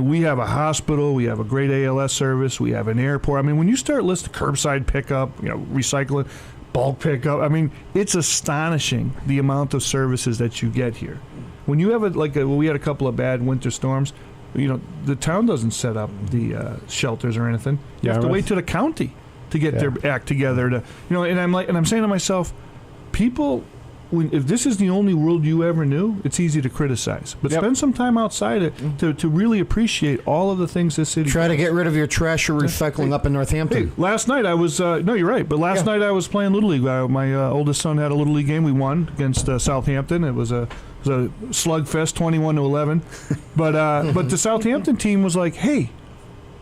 we have a hospital, we have a great ALS service, we have an airport. I mean, when you start listing curbside pickup, recycling, bulk pickup, I mean, it's astonishing the amount of services that you get here. When you have we had a couple of bad winter storms, the town doesn't set up the shelters or anything. You have to wait till the county to get their act together to, and I'm saying to myself, people, if this is the only world you ever knew, it's easy to criticize. But spend some time outside it to really appreciate all of the things this city Try does. to get rid of your trash or recycling up in Northampton. Hey, last night I was, no, you're right, but last night I was playing Little League. My oldest son had a Little League game. We won against Southampton. It was a slugfest, 21-11. But the Southampton team was like, hey,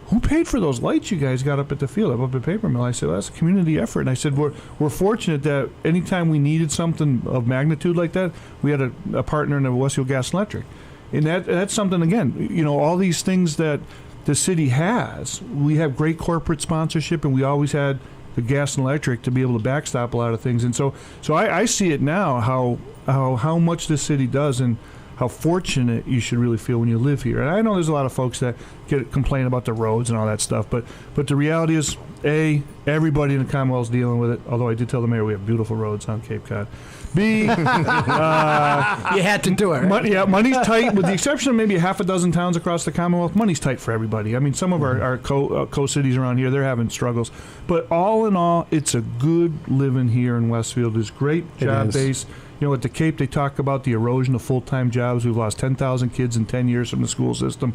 who paid for those lights you guys got up at the field, up at Paper Mill? I said, well, that's a community effort. And I said, we're fortunate that anytime we needed something of magnitude like that, we had a partner in the Westfield Gas and Electric. And that's something, again, all these things that the city has, we have great corporate sponsorship, and we always had the gas and electric to be able to backstop a lot of things. And so I see it now, how much this city does, and how fortunate you should really feel when you live here. And I know there's a lot of folks that complain about the roads and all that stuff, but the reality is, A, everybody in the Commonwealth is dealing with it, although I did tell the mayor we have beautiful roads on Cape Cod. B, you had to do it. Right? Money's tight, with the exception of maybe half a dozen towns across the Commonwealth. Money's tight for everybody. I mean, some of our co-cities around here, they're having struggles. But all in all, it's a good living here in Westfield. There's great job base. At the Cape, they talk about the erosion of full-time jobs. We've lost 10,000 kids in 10 years from the school system.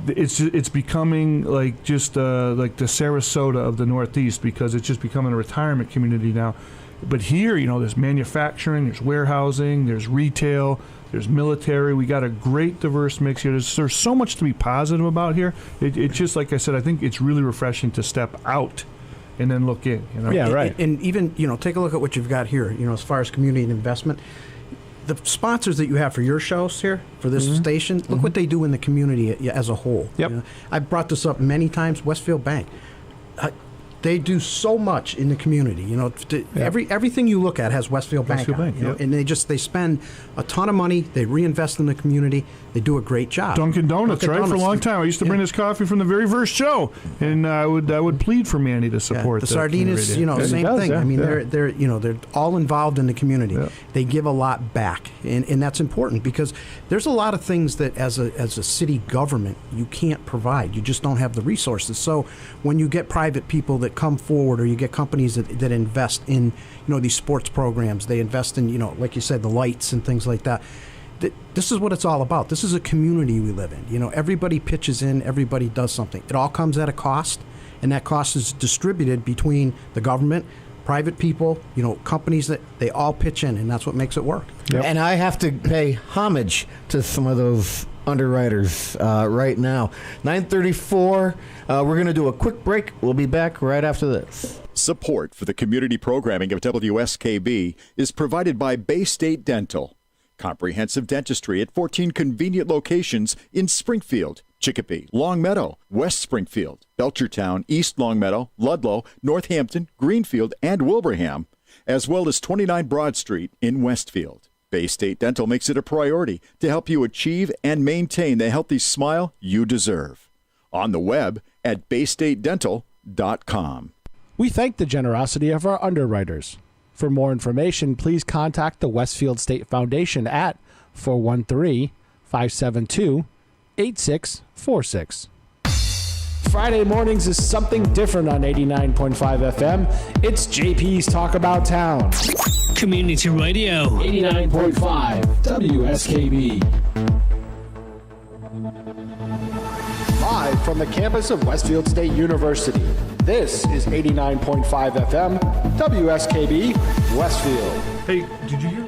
It's becoming like the Sarasota of the Northeast, because it's just becoming a retirement community now. But here, there's manufacturing, there's warehousing, there's retail, there's military. We got a great diverse mix here. There's so much to be positive about here. It's just, like I said, I think it's really refreshing to step out and then look in. Yeah, right. And even, take a look at what you've got here, as far as community and investment. The sponsors that you have for your shows here, for this station, look what they do in the community as a whole. Yep. I've brought this up many times, Westfield Bank. They do so much in the community. Everything you look at has Westfield Bank on it, and they spend a ton of money. They reinvest in the community. They do a great job. Dunkin' Donuts, right? For a long time, I used to bring this coffee from the very first show, and I would plead for Manny to support the Sardines. Same thing. I mean, they're all involved in the community. Yeah. They give a lot back, and that's important, because there's a lot of things that as a city government you can't provide. You just don't have the resources. So when you get private people that come forward, or you get companies that invest in these sports programs, they invest in like you said, the lights and things like that. This is what it's all about. This is a community we live in. Everybody pitches in, everybody does something. It all comes at a cost, and that cost is distributed between the government, private people, companies, that they all pitch in, and that's what makes it work. Yep. And I have to pay homage to some of those underwriters right now. 9:34. We're going to do a quick break. We'll be back right after this. Support for the community programming of WSKB is provided by Bay State Dental. Comprehensive dentistry at 14 convenient locations in Springfield, Chicopee, Longmeadow, West Springfield, Belchertown, East Longmeadow, Ludlow, Northampton, Greenfield, and Wilbraham, as well as 29 Broad Street in Westfield. Bay State Dental makes it a priority to help you achieve and maintain the healthy smile you deserve. On the web at baystatedental.com. We thank the generosity of our underwriters. For more information, please contact the Westfield State Foundation at 413-572-8646. Friday mornings is something different on 89.5 FM. It's JP's Talk About Town. Community Radio. 89.5 WSKB. Live from the campus of Westfield State University, this is 89.5 FM, WSKB, Westfield. Hey, did you hear?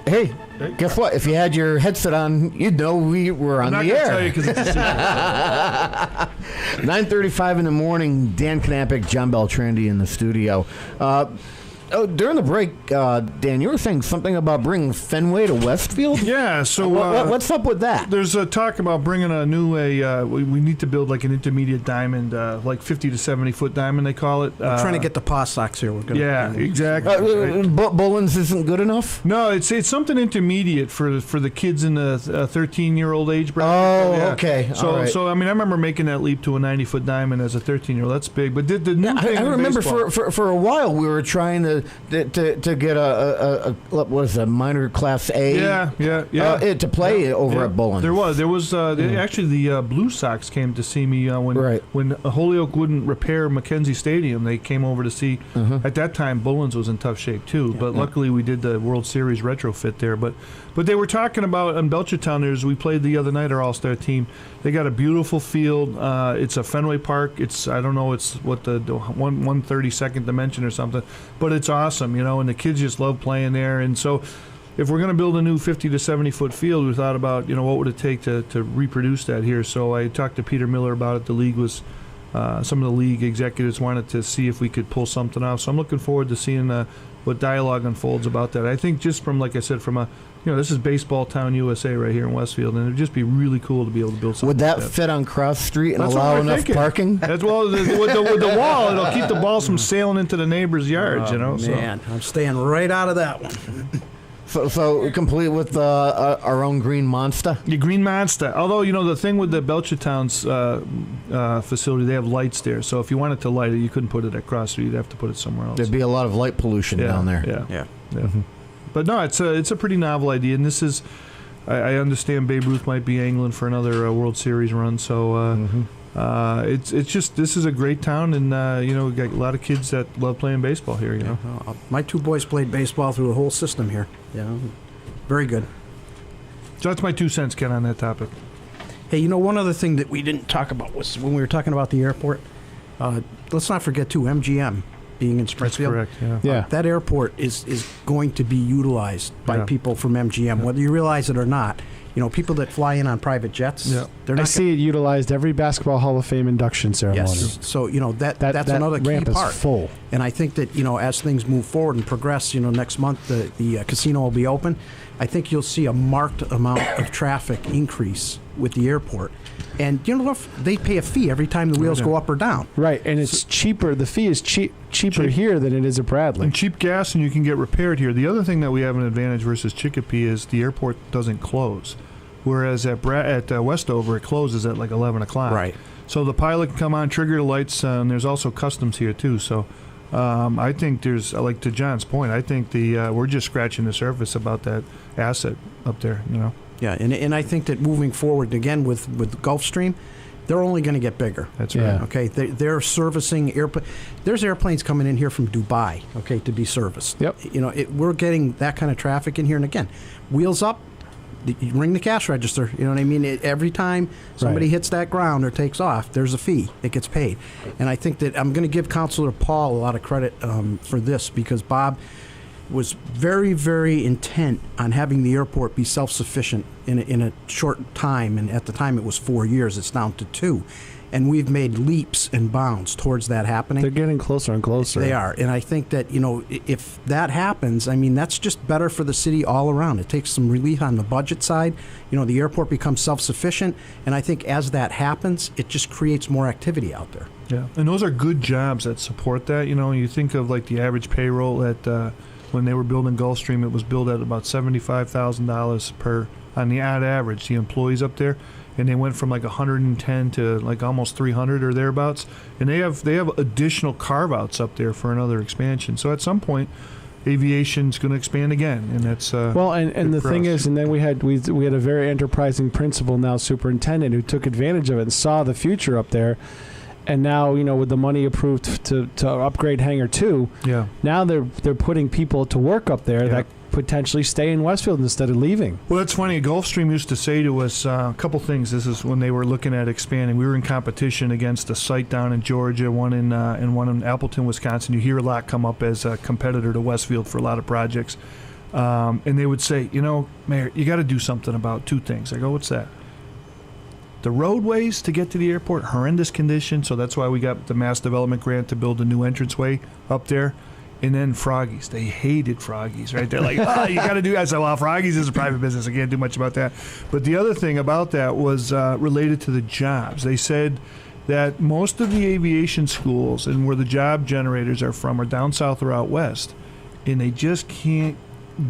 Hey, guess what? If you had your headset on, you'd know we were on the air. I'm not going to tell you because it's a secret. 9:35 in the morning, Dan Knapik, John Beltrandi in the studio. During the break, Dan, you were saying something about bringing Fenway to Westfield? Yeah, so... what's up with that? There's a talk about bringing a new... we need to build like an intermediate diamond, like 50 to 70-foot diamond, they call it. We're trying to get the paw socks here. We're gonna, exactly. Bullens isn't good enough? No, it's something intermediate for the kids in the 13-year-old age bracket. Oh, yeah. okay. So I mean, I remember making that leap to a 90-foot diamond as a 13-year-old. That's big. But the new thing I remember baseball, for a while we were trying to get a what is it, minor class A? Yeah. To play over at Bullens. There was actually the Blue Sox came to see me when Holyoke wouldn't repair Mackenzie Stadium. They came over to see. At that time, Bullens was in tough shape too. But luckily, we did the World Series retrofit there. But they were talking about in Belchertown. We played the other night, our All-Star team. They got a beautiful field. It's a Fenway Park. It's I don't know. It's what the 132nd dimension or something. But it's awesome, and the kids just love playing there. And so, if we're going to build a new 50 to 70-foot field, we thought about, what would it take to reproduce that here. So I talked to Peter Miller about it. The league was, some of the league executives wanted to see if we could pull something off. So I'm looking forward to seeing what dialogue unfolds about that. I think just from, like I said, from this is Baseball Town USA right here in Westfield, and it'd just be really cool to be able to build something. Would that like fit on Cross Street and That's allow what we're enough thinking. parking? As well, with the wall, it'll keep the balls from sailing into the neighbors' yards, Man, I'm staying right out of that one. So complete with our own Green Monster? The Green Monster. Although, the thing with the Belchertown's facility, they have lights there. So if you wanted to light it, you couldn't put it at Cross Street. You'd have to put it somewhere else. There'd be a lot of light pollution down there. Yeah. But no, it's a pretty novel idea. And this is, I understand Babe Ruth might be angling for another World Series run. So it's just, this is a great town. And, we got a lot of kids that love playing baseball here, My two boys played baseball through the whole system here. Very good. So that's my 2 cents, Ken, on that topic. Hey, one other thing that we didn't talk about was when we were talking about the airport. Let's not forget, too, MGM being in Springfield. That's correct, yeah. That airport is going to be utilized by people from MGM, whether you realize it or not. People that fly in on private jets. Yeah. They're not I see it utilized every basketball Hall of Fame induction ceremony. Yes. So, that's another key ramp part. Is full. And I think that, as things move forward and progress, next month the casino will be open. I think you'll see a marked amount of traffic increase with the airport. And, they pay a fee every time the wheels go up or down. Right, and it's cheaper. The fee is cheaper here than it is at Bradley. And cheap gas, and you can get repaired here. The other thing that we have an advantage versus Chicopee is the airport doesn't close. Whereas at Westover, it closes at like 11 o'clock. Right. So the pilot can come on, trigger the lights, and there's also customs here, too. So I think there's, like to John's point, I think we're just scratching the surface about that asset up there, Yeah, and I think that moving forward, again, with Gulfstream, they're only going to get bigger. That's right. Yeah. Okay, they're servicing airplanes. There's airplanes coming in here from Dubai, okay, to be serviced. Yep. We're getting that kind of traffic in here, and again, wheels up, you ring the cash register. You know what I mean? Every time somebody hits that ground or takes off, there's a fee that gets paid. And I think that I'm going to give Councilor Paul a lot of credit for this, because Bob was very, very intent on having the airport be self-sufficient in a short time. And at the time, it was 4 years. It's down to 2. and we've made leaps and bounds towards that happening. They're getting closer and closer. They are, and I think that, if that happens, I mean, that's just better for the city all around. It takes some relief on the budget side. The airport becomes self-sufficient, and I think as that happens, it just creates more activity out there. Yeah, and those are good jobs that support that. You think of like the average payroll at when they were building Gulfstream, it was billed at about $75,000 per on the average. The employees up there, and they went from like 110 to like almost 300 or thereabouts. And they have additional carve-outs up there for another expansion. So at some point, aviation's going to expand again, and that's and the thing is, and then we had a very enterprising principal, now superintendent, who took advantage of it and saw the future up there. And now, with the money approved to upgrade Hangar 2, now they're putting people to work up there that potentially stay in Westfield instead of leaving. Well, that's funny. Gulfstream used to say to us a couple things. This is when they were looking at expanding. We were in competition against a site down in Georgia, one in Appleton, Wisconsin. You hear a lot come up as a competitor to Westfield for a lot of projects. And they would say, Mayor, you got to do something about two things. I go, what's that? The roadways to get to the airport, horrendous condition, so that's why we got the mass development grant to build a new entranceway up there. And then Froggies. They hated Froggies, right? They're like, you got to do that. I said, well, Froggies is a private business. I can't do much about that. But the other thing about that was related to the jobs. They said that most of the aviation schools and where the job generators are from are down south or out west, and they just can't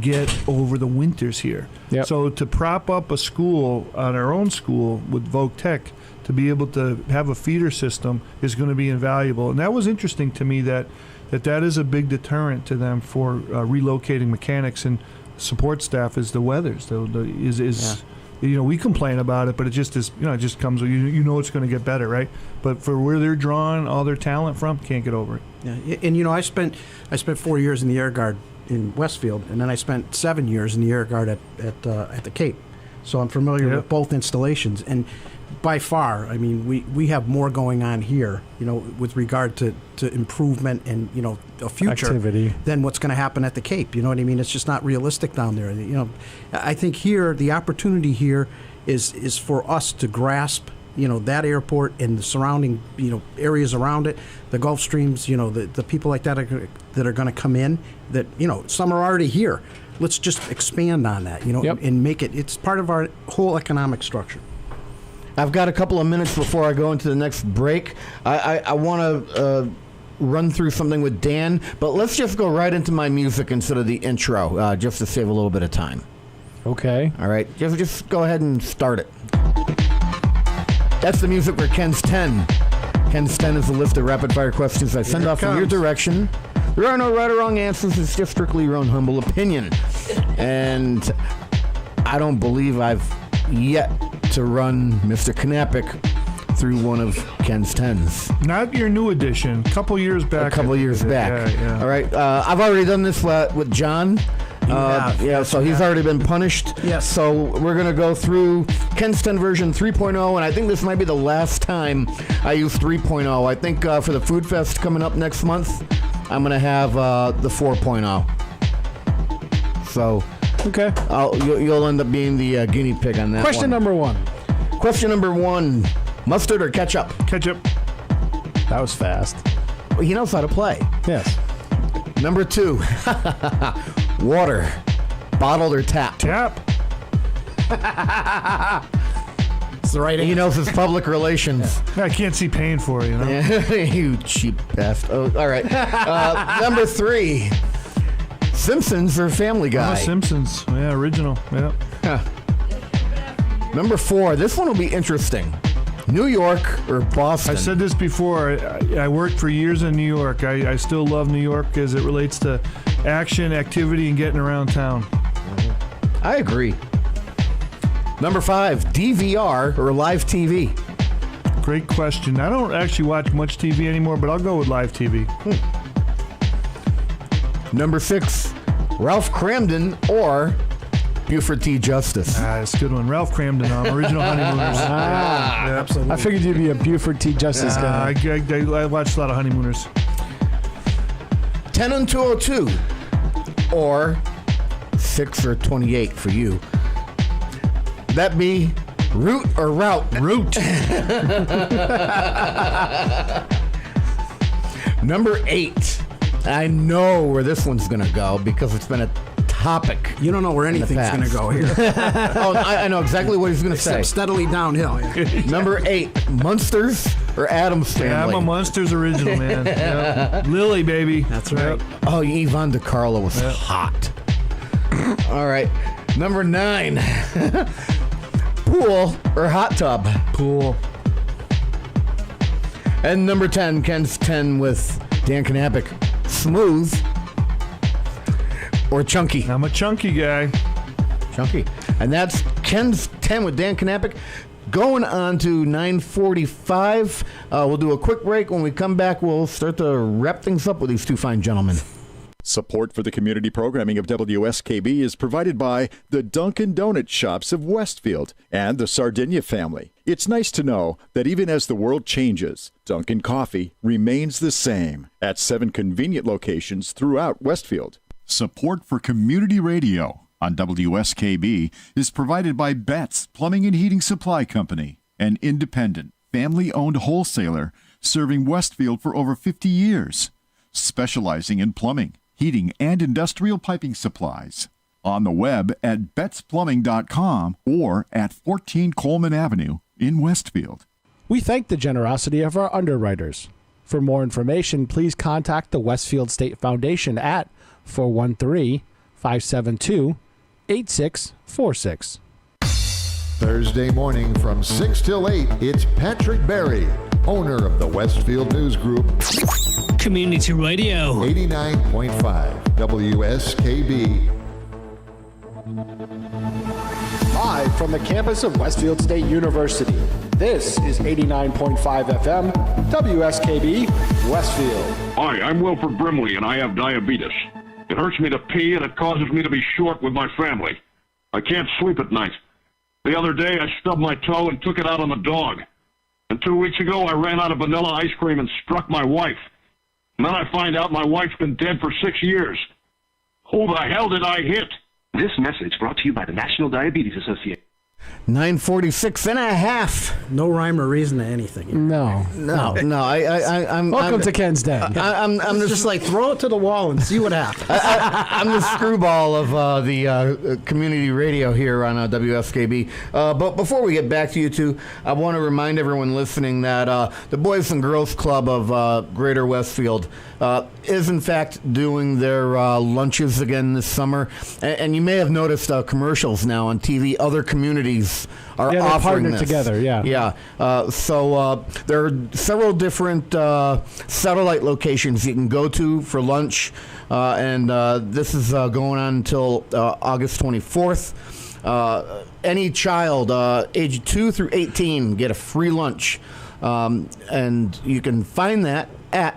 get over the winters here. Yep. So to prop up a school on our own school with Voc Tech, to be able to have a feeder system is going to be invaluable. And that was interesting to me that is a big deterrent to them for relocating mechanics and support staff is the weathers. We complain about it, but it just is. It just comes. It's going to get better, right? But for where they're drawing all their talent from, can't get over it. Yeah, and I spent 4 years in the Air Guard in Westfield, and then I spent 7 years in the Air Guard at the Cape. So I'm familiar with both installations, and by far, I mean, we have more going on here, with regard to improvement and, a future activity than what's going to happen at the Cape. You know what I mean? It's just not realistic down there. I think here, the opportunity here is for us to grasp, that airport and the surrounding, areas around it, the Gulf Streams, the people like that are going to come in that, some are already here. Let's just expand on that, and make it's part of our whole economic structure. I've got a couple of minutes before I go into the next break. I want to run through something with Dan, but let's just go right into my music instead of the intro, just to save a little bit of time. Okay. All right. Just go ahead and start it. That's the music for Ken's 10. Ken's 10 is a list of rapid-fire questions I send off in your direction. There are no right or wrong answers. It's just strictly your own humble opinion. And I don't believe I've yet to run Mr. Knapik through one of Ken's 10s. Not your new edition. A couple years back. Yeah. All right. I've already done this with John. So he's already been punished. Yes. So we're going to go through Ken's 10 version 3.0, and I think this might be the last time I use 3.0. I think for the Food Fest coming up next month, I'm going to have the 4.0. So okay, you'll end up being the guinea pig on that Question number one. Question number one. Mustard or ketchup? Ketchup. That was fast. Well, he knows how to play. Yes. Number two. Water. Bottled or tap? Tap. It's the right answer. He knows his public relations. I can't see paying for it, You cheap bastard. Oh, all right. Number three. Simpsons or Family Guy? Simpsons. Yeah, original. Yeah. Number four. This one will be interesting. New York or Boston? I said this before. I worked for years in New York. I still love New York as it relates to action, activity, and getting around town. I agree. Number five. DVR or live TV? Great question. I don't actually watch much TV anymore, but I'll go with live TV. Number six. Ralph Cramden or Buford T. Justice? That's a good one. Ralph Cramden, original Honeymooners. Yeah, absolutely. I figured you'd be a Buford T. Justice guy. I watched a lot of Honeymooners. 10 and 202 or 6 or 28 for you. That be Root or route? Root. Number 8. I know where this one's going to go because it's been a topic. You don't know where anything's going to go here. Oh, I know exactly what he's going to say. Except steadily downhill. Number 8, Munsters or Addams Family? Yeah, I'm a Munsters original, man. Yep. Lily, baby. That's right. Yep. Oh, Yvonne DiCarlo was hot. All right. Number 9, pool or hot tub? Pool. And number 10, Ken's 10 with Dan Knapik. Smooth or chunky? I'm a chunky guy. Chunky. And that's Ken's 10 with Dan Knapik. Going on to 9:45. We'll do a quick break. When we come back, we'll start to wrap things up with these two fine gentlemen. Support for the community programming of WSKB is provided by the Dunkin' Donuts shops of Westfield and the Sardinia family. It's nice to know that even as the world changes, Dunkin' Coffee remains the same at 7 convenient locations throughout Westfield. Support for community radio on WSKB is provided by Betts Plumbing and Heating Supply Company, an independent, family-owned wholesaler serving Westfield for over 50 years, specializing in plumbing, heating, and industrial piping supplies. On the web at bettsplumbing.com or at 14 Coleman Avenue in Westfield. We thank the generosity of our underwriters. For more information, please contact the Westfield State Foundation at 413-572-8646. Thursday morning from 6 till 8, it's Patrick Berry, owner of the Westfield News Group. Community Radio. 89.5 WSKB. Live from the campus of Westfield State University, this is 89.5 FM, WSKB, Westfield. Hi, I'm Wilford Brimley, and I have diabetes. It hurts me to pee, and it causes me to be short with my family. I can't sleep at night. The other day, I stubbed my toe and took it out on the dog. And 2 weeks ago, I ran out of vanilla ice cream and struck my wife. And then I find out my wife's been dead for 6 years. Who the hell did I hit? This message brought to you by the National Diabetes Association. 9:46 and a half. No rhyme or reason to anything. No. I'm Welcome to Ken's Den. I'm just like throw it to the wall and see what happens. I'm the screwball of the community radio here on WSKB. But before we get back to you two, I want to remind everyone listening that the Boys and Girls Club of Greater Westfield is in fact doing their lunches again this summer. And you may have noticed commercials now on TV. Other communities are offering this together. Yeah. So there are several different satellite locations you can go to for lunch, and this is going on until August 24th. Any child age 2 through 18 get a free lunch, and you can find that at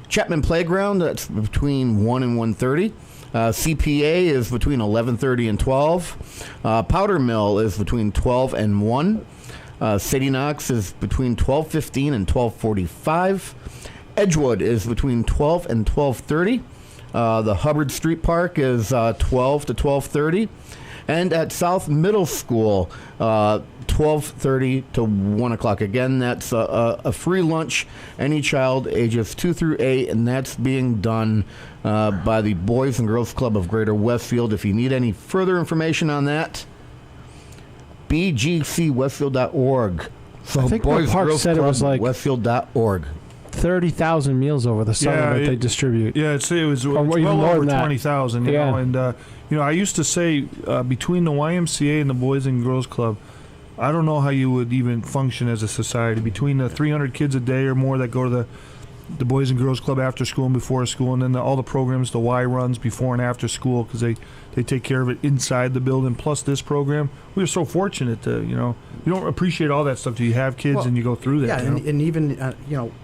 Chapman Playground. That's between 1 and 1:30. CPA is between 11:30 and 12. Powder Mill is between 12 and 1. City Knox is between 12:15 and 12:45. Edgewood is between 12 and 12:30. The Hubbard Street Park is 12 to 12:30. And at South Middle School, 12:30 to 1 o'clock. Again, that's a free lunch, any child ages 2 through 8, and that's being done by the Boys and Girls Club of Greater Westfield. If you need any further information on that, bgcwestfield.org. So I think Boys Park Girls said Club it was like Westfield.org. 30,000 meals over the summer that they distribute. Yeah, it was Or well even more over than that. 20,000. You know, and I used to say between the YMCA and the Boys and Girls Club, I don't know how you would even function as a society. Between the 300 kids a day or more that go to the Boys and Girls Club after school and before school, and then all the programs, the Y runs before and after school, because they take care of it inside the building, plus this program. We are so fortunate to, you don't appreciate all that stuff till you have kids and you go through that. Yeah, and even,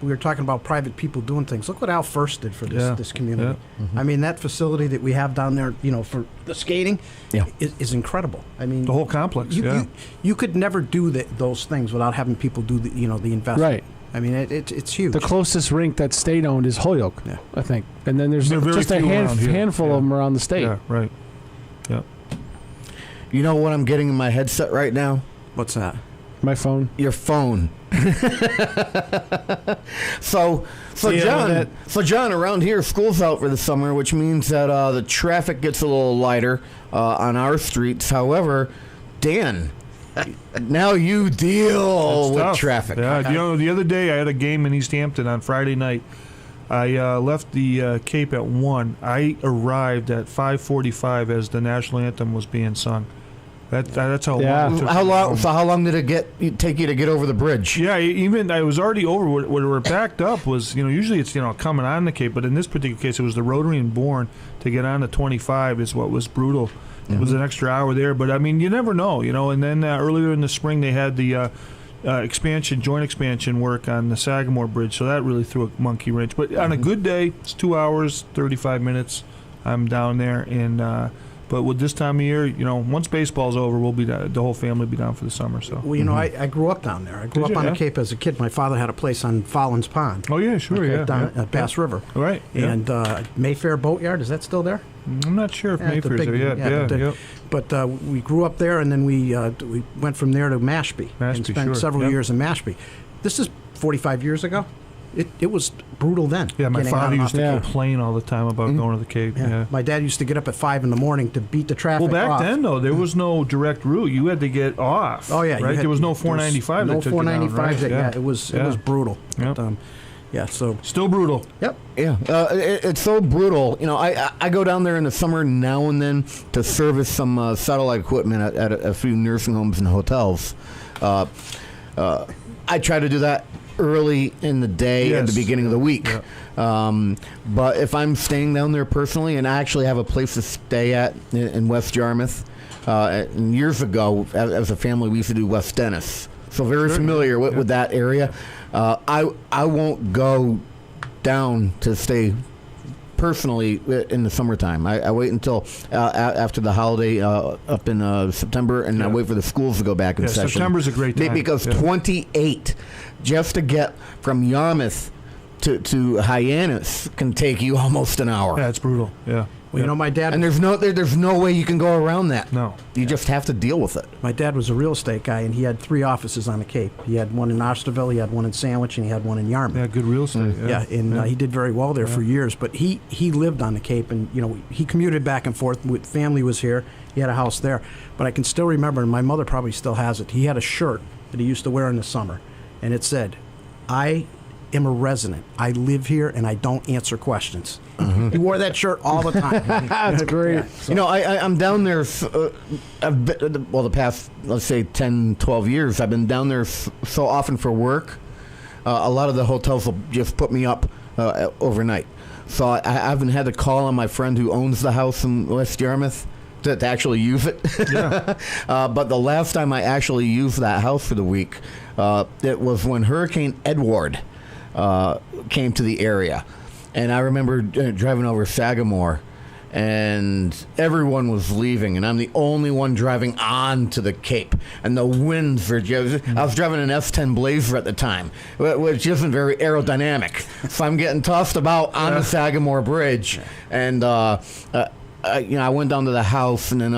we were talking about private people doing things. Look what Al First did for this community. Yeah. Mm-hmm. I mean, that facility that we have down there, for the skating is incredible. I mean, the whole complex, you could never do those things without having people do the investment. Right. I mean, it's huge. The closest rink that's state-owned is Holyoke, I think. And then there's just a handful of them around the state. Yeah, right. Yeah. You know what I'm getting in my headset right now? What's that? My phone. Your phone. So John, around here, school's out for the summer, which means that the traffic gets a little lighter on our streets. However, Dan, now you deal with traffic. Yeah, the other day I had a game in East Hampton on Friday night. I left the Cape at 1. I arrived at 5:45 as the national anthem was being sung. That's how long it took. How long did it take you to get over the bridge? Yeah, even I was already over. What were backed up was, usually it's coming on the Cape, but in this particular case, it was the Rotary and Bourne to get on to 25 is what was brutal. It was an extra hour there, but I mean, you never know, And then earlier in the spring, they had the joint expansion work on the Sagamore Bridge, so that really threw a monkey wrench. But on a good day, it's 2 hours, 35 minutes. I'm down there, and but with this time of year, once baseball's over, we'll be the whole family will be down for the summer. So I grew up down there. I grew up on the Cape as a kid. My father had a place on Fallon's Pond. Oh yeah, sure, down at Bass River. Right. And Mayfair Boatyard, is that still there? I'm not sure if Mayfair's there yet. But we grew up there, and then we went from there to Mashpee and spent several years in Mashpee. This is 45 years ago. It was brutal then. Yeah, my father used to complain all the time about going to the Cape. Yeah. My dad used to get up at 5 in the morning to beat the traffic off. Well, back then, though, there was no direct route. You had to get off. Oh, yeah. Right? There was no 495 that took you down, right? No 495. It was brutal. Yep. But, so still brutal. Yep. Yeah. It's so brutal. I go down there in the summer now and then to service some satellite equipment at a few nursing homes and hotels. I try to do that early in the day at the beginning of the week. Yeah. But if I'm staying down there personally, and I actually have a place to stay at in West Yarmouth, and years ago, as a family, we used to do West Dennis. So very familiar with that area. I won't go down to stay personally in the summertime. I wait until after the holiday up in September, and I wait for the schools to go back in session. September's a great time. Because 28, just to get from Yarmouth to Hyannis can take you almost an hour. Yeah, it's brutal. Yeah. Well, my dad... And there's no way you can go around that. No. You just have to deal with it. My dad was a real estate guy, and he had 3 offices on the Cape. He had one in Osterville, he had one in Sandwich, and he had one in Yarmouth. Yeah, good real estate. He did very well there for years. But he lived on the Cape, and he commuted back and forth. Family was here. He had a house there. But I can still remember, and my mother probably still has it, he had a shirt that he used to wear in the summer, and it said, "I am a resident. I live here, and I don't answer questions." He wore that shirt all the time. That's great. Yeah, so. I'm down there, the past, let's say, 10, 12 years, I've been down there so often for work. A lot of the hotels will just put me up overnight. So I haven't had to call on my friend who owns the house in West Yarmouth to actually use it. Yeah. But the last time I actually used that house for the week, it was when Hurricane Edward came to the area. And I remember driving over Sagamore, and everyone was leaving, and I'm the only one driving on to the Cape. And the winds were just... I was driving an S10 Blazer at the time, which isn't very aerodynamic. So I'm getting tossed about on the Sagamore Bridge. And, I went down to the house, and then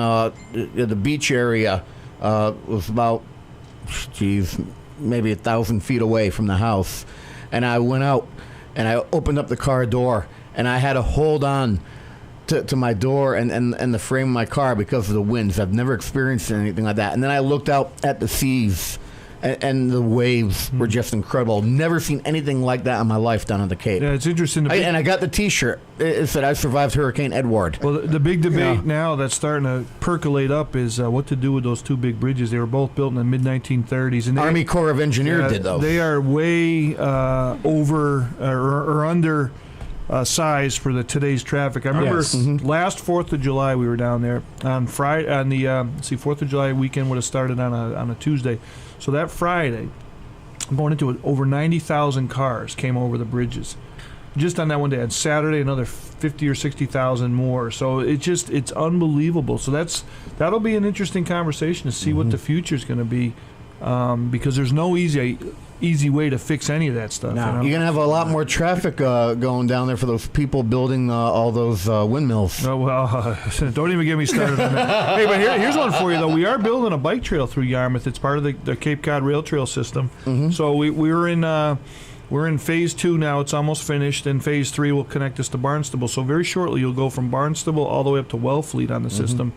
the beach area was about, maybe 1,000 feet away from the house. And I went out, and I opened up the car door, and I had to hold on to my door and the frame of my car because of the winds. I've never experienced anything like that. And then I looked out at the seas, and the waves were just incredible. Never seen anything like that in my life down at the Cape. Yeah, it's interesting. And I got the T-shirt. It said, "I survived Hurricane Edward." Well, the big debate now that's starting to percolate up is what to do with those 2 big bridges. They were both built in the mid-1930s. And Army Corps of Engineers did those. They are way over or under size for today's traffic. I remember last 4th of July we were down there on Friday. On the 4th of July weekend would have started on a Tuesday. So that Friday, going into it, over 90,000 cars came over the bridges just on that one day. And Saturday, another 50 or 60,000 more. So it's unbelievable. So that'll be an interesting conversation to see what the future is going to be, because there's no easy. easy way to fix any of that stuff. No. You know? You're going to have a lot more traffic going down there for those people building all those windmills. Oh, well, don't even get me started on that. Hey, but here's one for you, though. We are building a bike trail through Yarmouth. It's part of the Cape Cod Rail Trail system. Mm-hmm. So we're in phase 2 now. It's almost finished, and phase 3 will connect us to Barnstable. So very shortly, you'll go from Barnstable all the way up to Wellfleet on the system.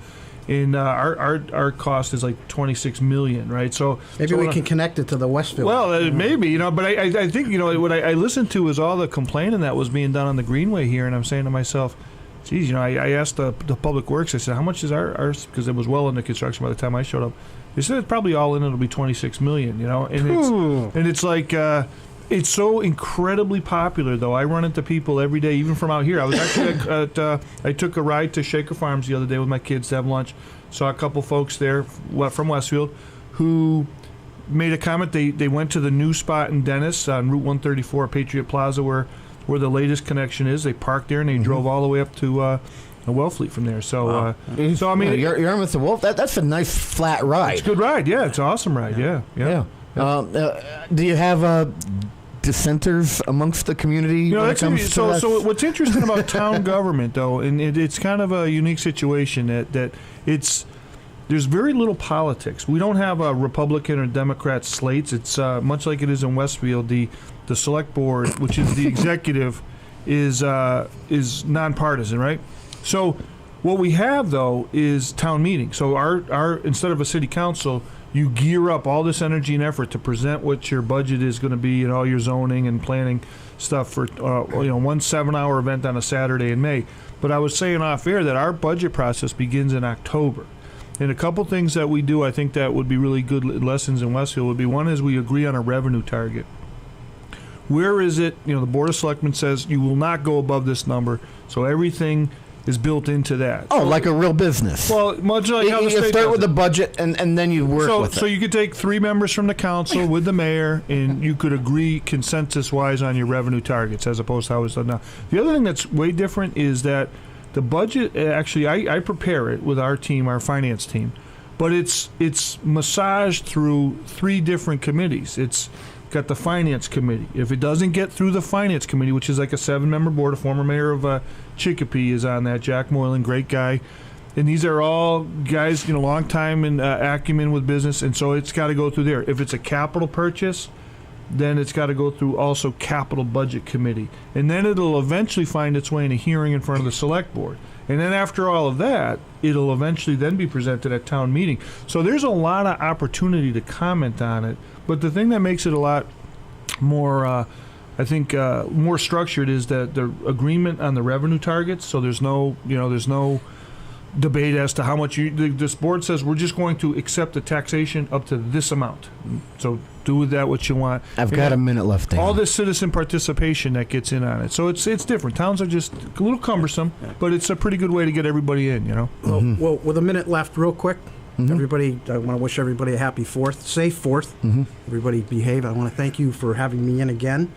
And our cost is like $26 million, right? So maybe we can connect it to the Westfield. Well, maybe, but I think, what I listened to is all the complaining that was being done on the Greenway here, and I'm saying to myself, geez, I asked the Public Works, I said, how much is ours? Because it was well into construction by the time I showed up. They said it's probably all in, it'll be $26 million, and it's like. It's so incredibly popular, though. I run into people every day, even from out here. I was actually I took a ride to Shaker Farms the other day with my kids to have lunch. Saw a couple folks there from Westfield who made a comment. They went to the new spot in Dennis on Route 134, Patriot Plaza, where the latest connection is. They parked there and they drove all the way up to a Wellfleet from there. So, so I mean, you're with the Wolf. That's a nice flat ride. It's a good ride. Yeah, it's an awesome ride. Yeah. Do you have dissenters amongst the community when it comes to that? So what's interesting about town government, though, and it's kind of a unique situation that there's very little politics. We don't have a Republican or Democrat slates. It's much like it is in Westfield. The select board, which is the executive, is nonpartisan, right? So what we have, though, is town meeting. So our instead of a city council, you gear up all this energy and effort to present what your budget is going to be and all your zoning and planning stuff for one 7-hour event on a Saturday in May. But I was saying off air that our budget process begins in October. And a couple things that we do, I think that would be really good lessons in Westfield would be, one is we agree on a revenue target. Where is it? The Board of Selectmen says you will not go above this number, so everything is built into that. Oh, so, like a real business. Well, much like how the state you start with the budget and then you work with it. So you could take 3 members from the council with the mayor, and you could agree consensus-wise on your revenue targets, as opposed to how it's done now. The other thing that's way different is that the budget, actually, I prepare it with our team, our finance team, but it's massaged through 3 different committees. It's got the finance committee. If it doesn't get through the finance committee, which is like a 7-member board, a former mayor of Chicopee is on that, Jack Moylan, great guy. And these are all guys, long time in acumen with business, and so it's got to go through there. If it's a capital purchase, then it's got to go through also capital budget committee. And then it'll eventually find its way in a hearing in front of the select board. And then after all of that, it'll eventually then be presented at town meeting. So there's a lot of opportunity to comment on it. But the thing that makes it a lot more, more structured is that the agreement on the revenue targets. So there's no debate as to how much this board says we're just going to accept the taxation up to this amount. So do with that what you want. I've got a minute left. Dan. All this citizen participation that gets in on it. So it's different. Towns are just a little cumbersome, but it's a pretty good way to get everybody in. Well, with a minute left, real quick. Everybody, I want to wish everybody a happy 4th, safe 4th. Everybody behave. I want to thank you for having me in again.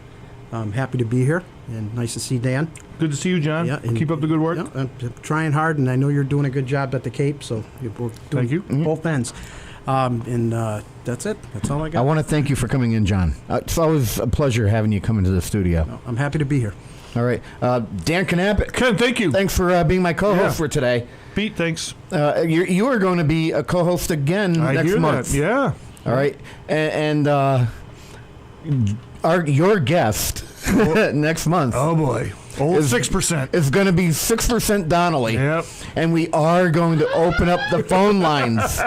I'm happy to be here, and nice to see Dan. Good to see you, John. Yeah, keep up the good work. Yeah, I'm trying hard, and I know you're doing a good job at the Cape, so you're thank you. Both ends. That's it. That's all I got. I want to thank you for coming in, John. It's always a pleasure having you come into the studio. No, I'm happy to be here. All right. Dan Knapik. Ken, thank you. Thanks for being my co-host for today. Pete, thanks. You are going to be a co-host again next month. That. Yeah. All right. And your guest next month. Oh, boy. Old 6%. It's going to be 6% Donnelly. Yep. And we are going to open up the phone lines.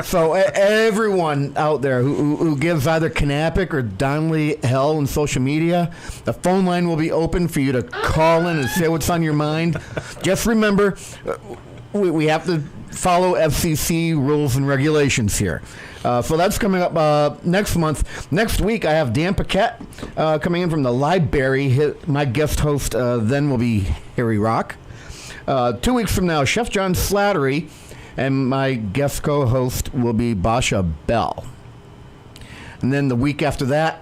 So everyone out there who gives either Knapik or Donnelly hell on social media, the phone line will be open for you to call in and say what's on your mind. Just remember, we have to follow FCC rules and regulations here. So that's coming up next month. Next week, I have Dan Paquette coming in from the library. My guest host then will be Harry Rock. 2 weeks from now, Chef John Slattery, and my guest co-host will be Basha Bell. And then the week after that,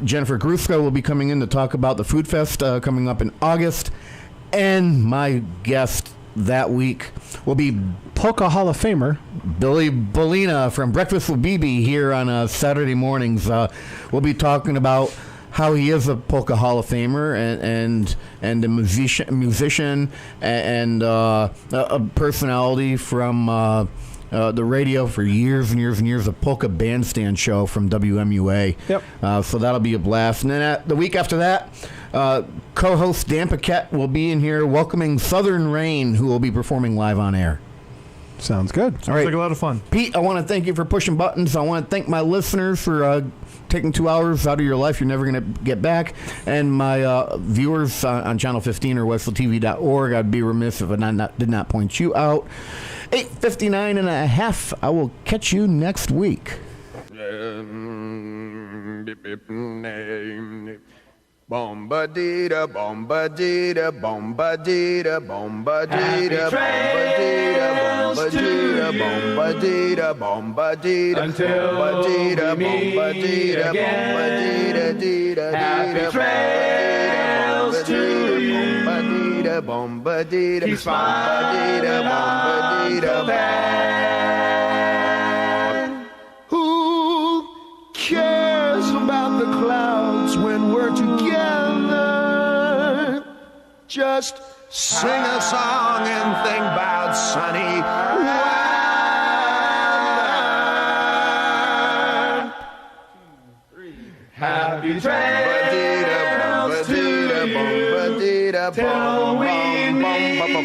Jennifer Grusko will be coming in to talk about the Food Fest coming up in August. And my guest that week will be Polka Hall of Famer Billy Bellina from Breakfast with BB here on Saturday mornings. We'll be talking about how he is a polka Hall of Famer and a musician and a personality from the radio for years and years and years, a polka bandstand show from WMUA. Yep. So that'll be a blast. And then the week after that, co-host Dan Paquette will be in here welcoming Southern Rain, who will be performing live on air. Sounds good. All right. Sounds like a lot of fun. Pete, I want to thank you for pushing buttons. I want to thank my listeners for taking 2 hours out of your life you're never going to get back. And my viewers on Channel 15 or WestvilleTV.org, I'd be remiss if I did not point you out. 8:59 and a half. I will catch you next week. Bombadita, bombadita, bombadita, bombadita, bombadita, bombadita, bombadita, bombadita, until bombadita, we meet bombadita, again. bombadita, Happy trails to you. Bombadita, bombadita, Keep smiling until then. Who cares about the clouds when we're together? Just sing a song and think about sunny weather. Happy trails to you till we meet again.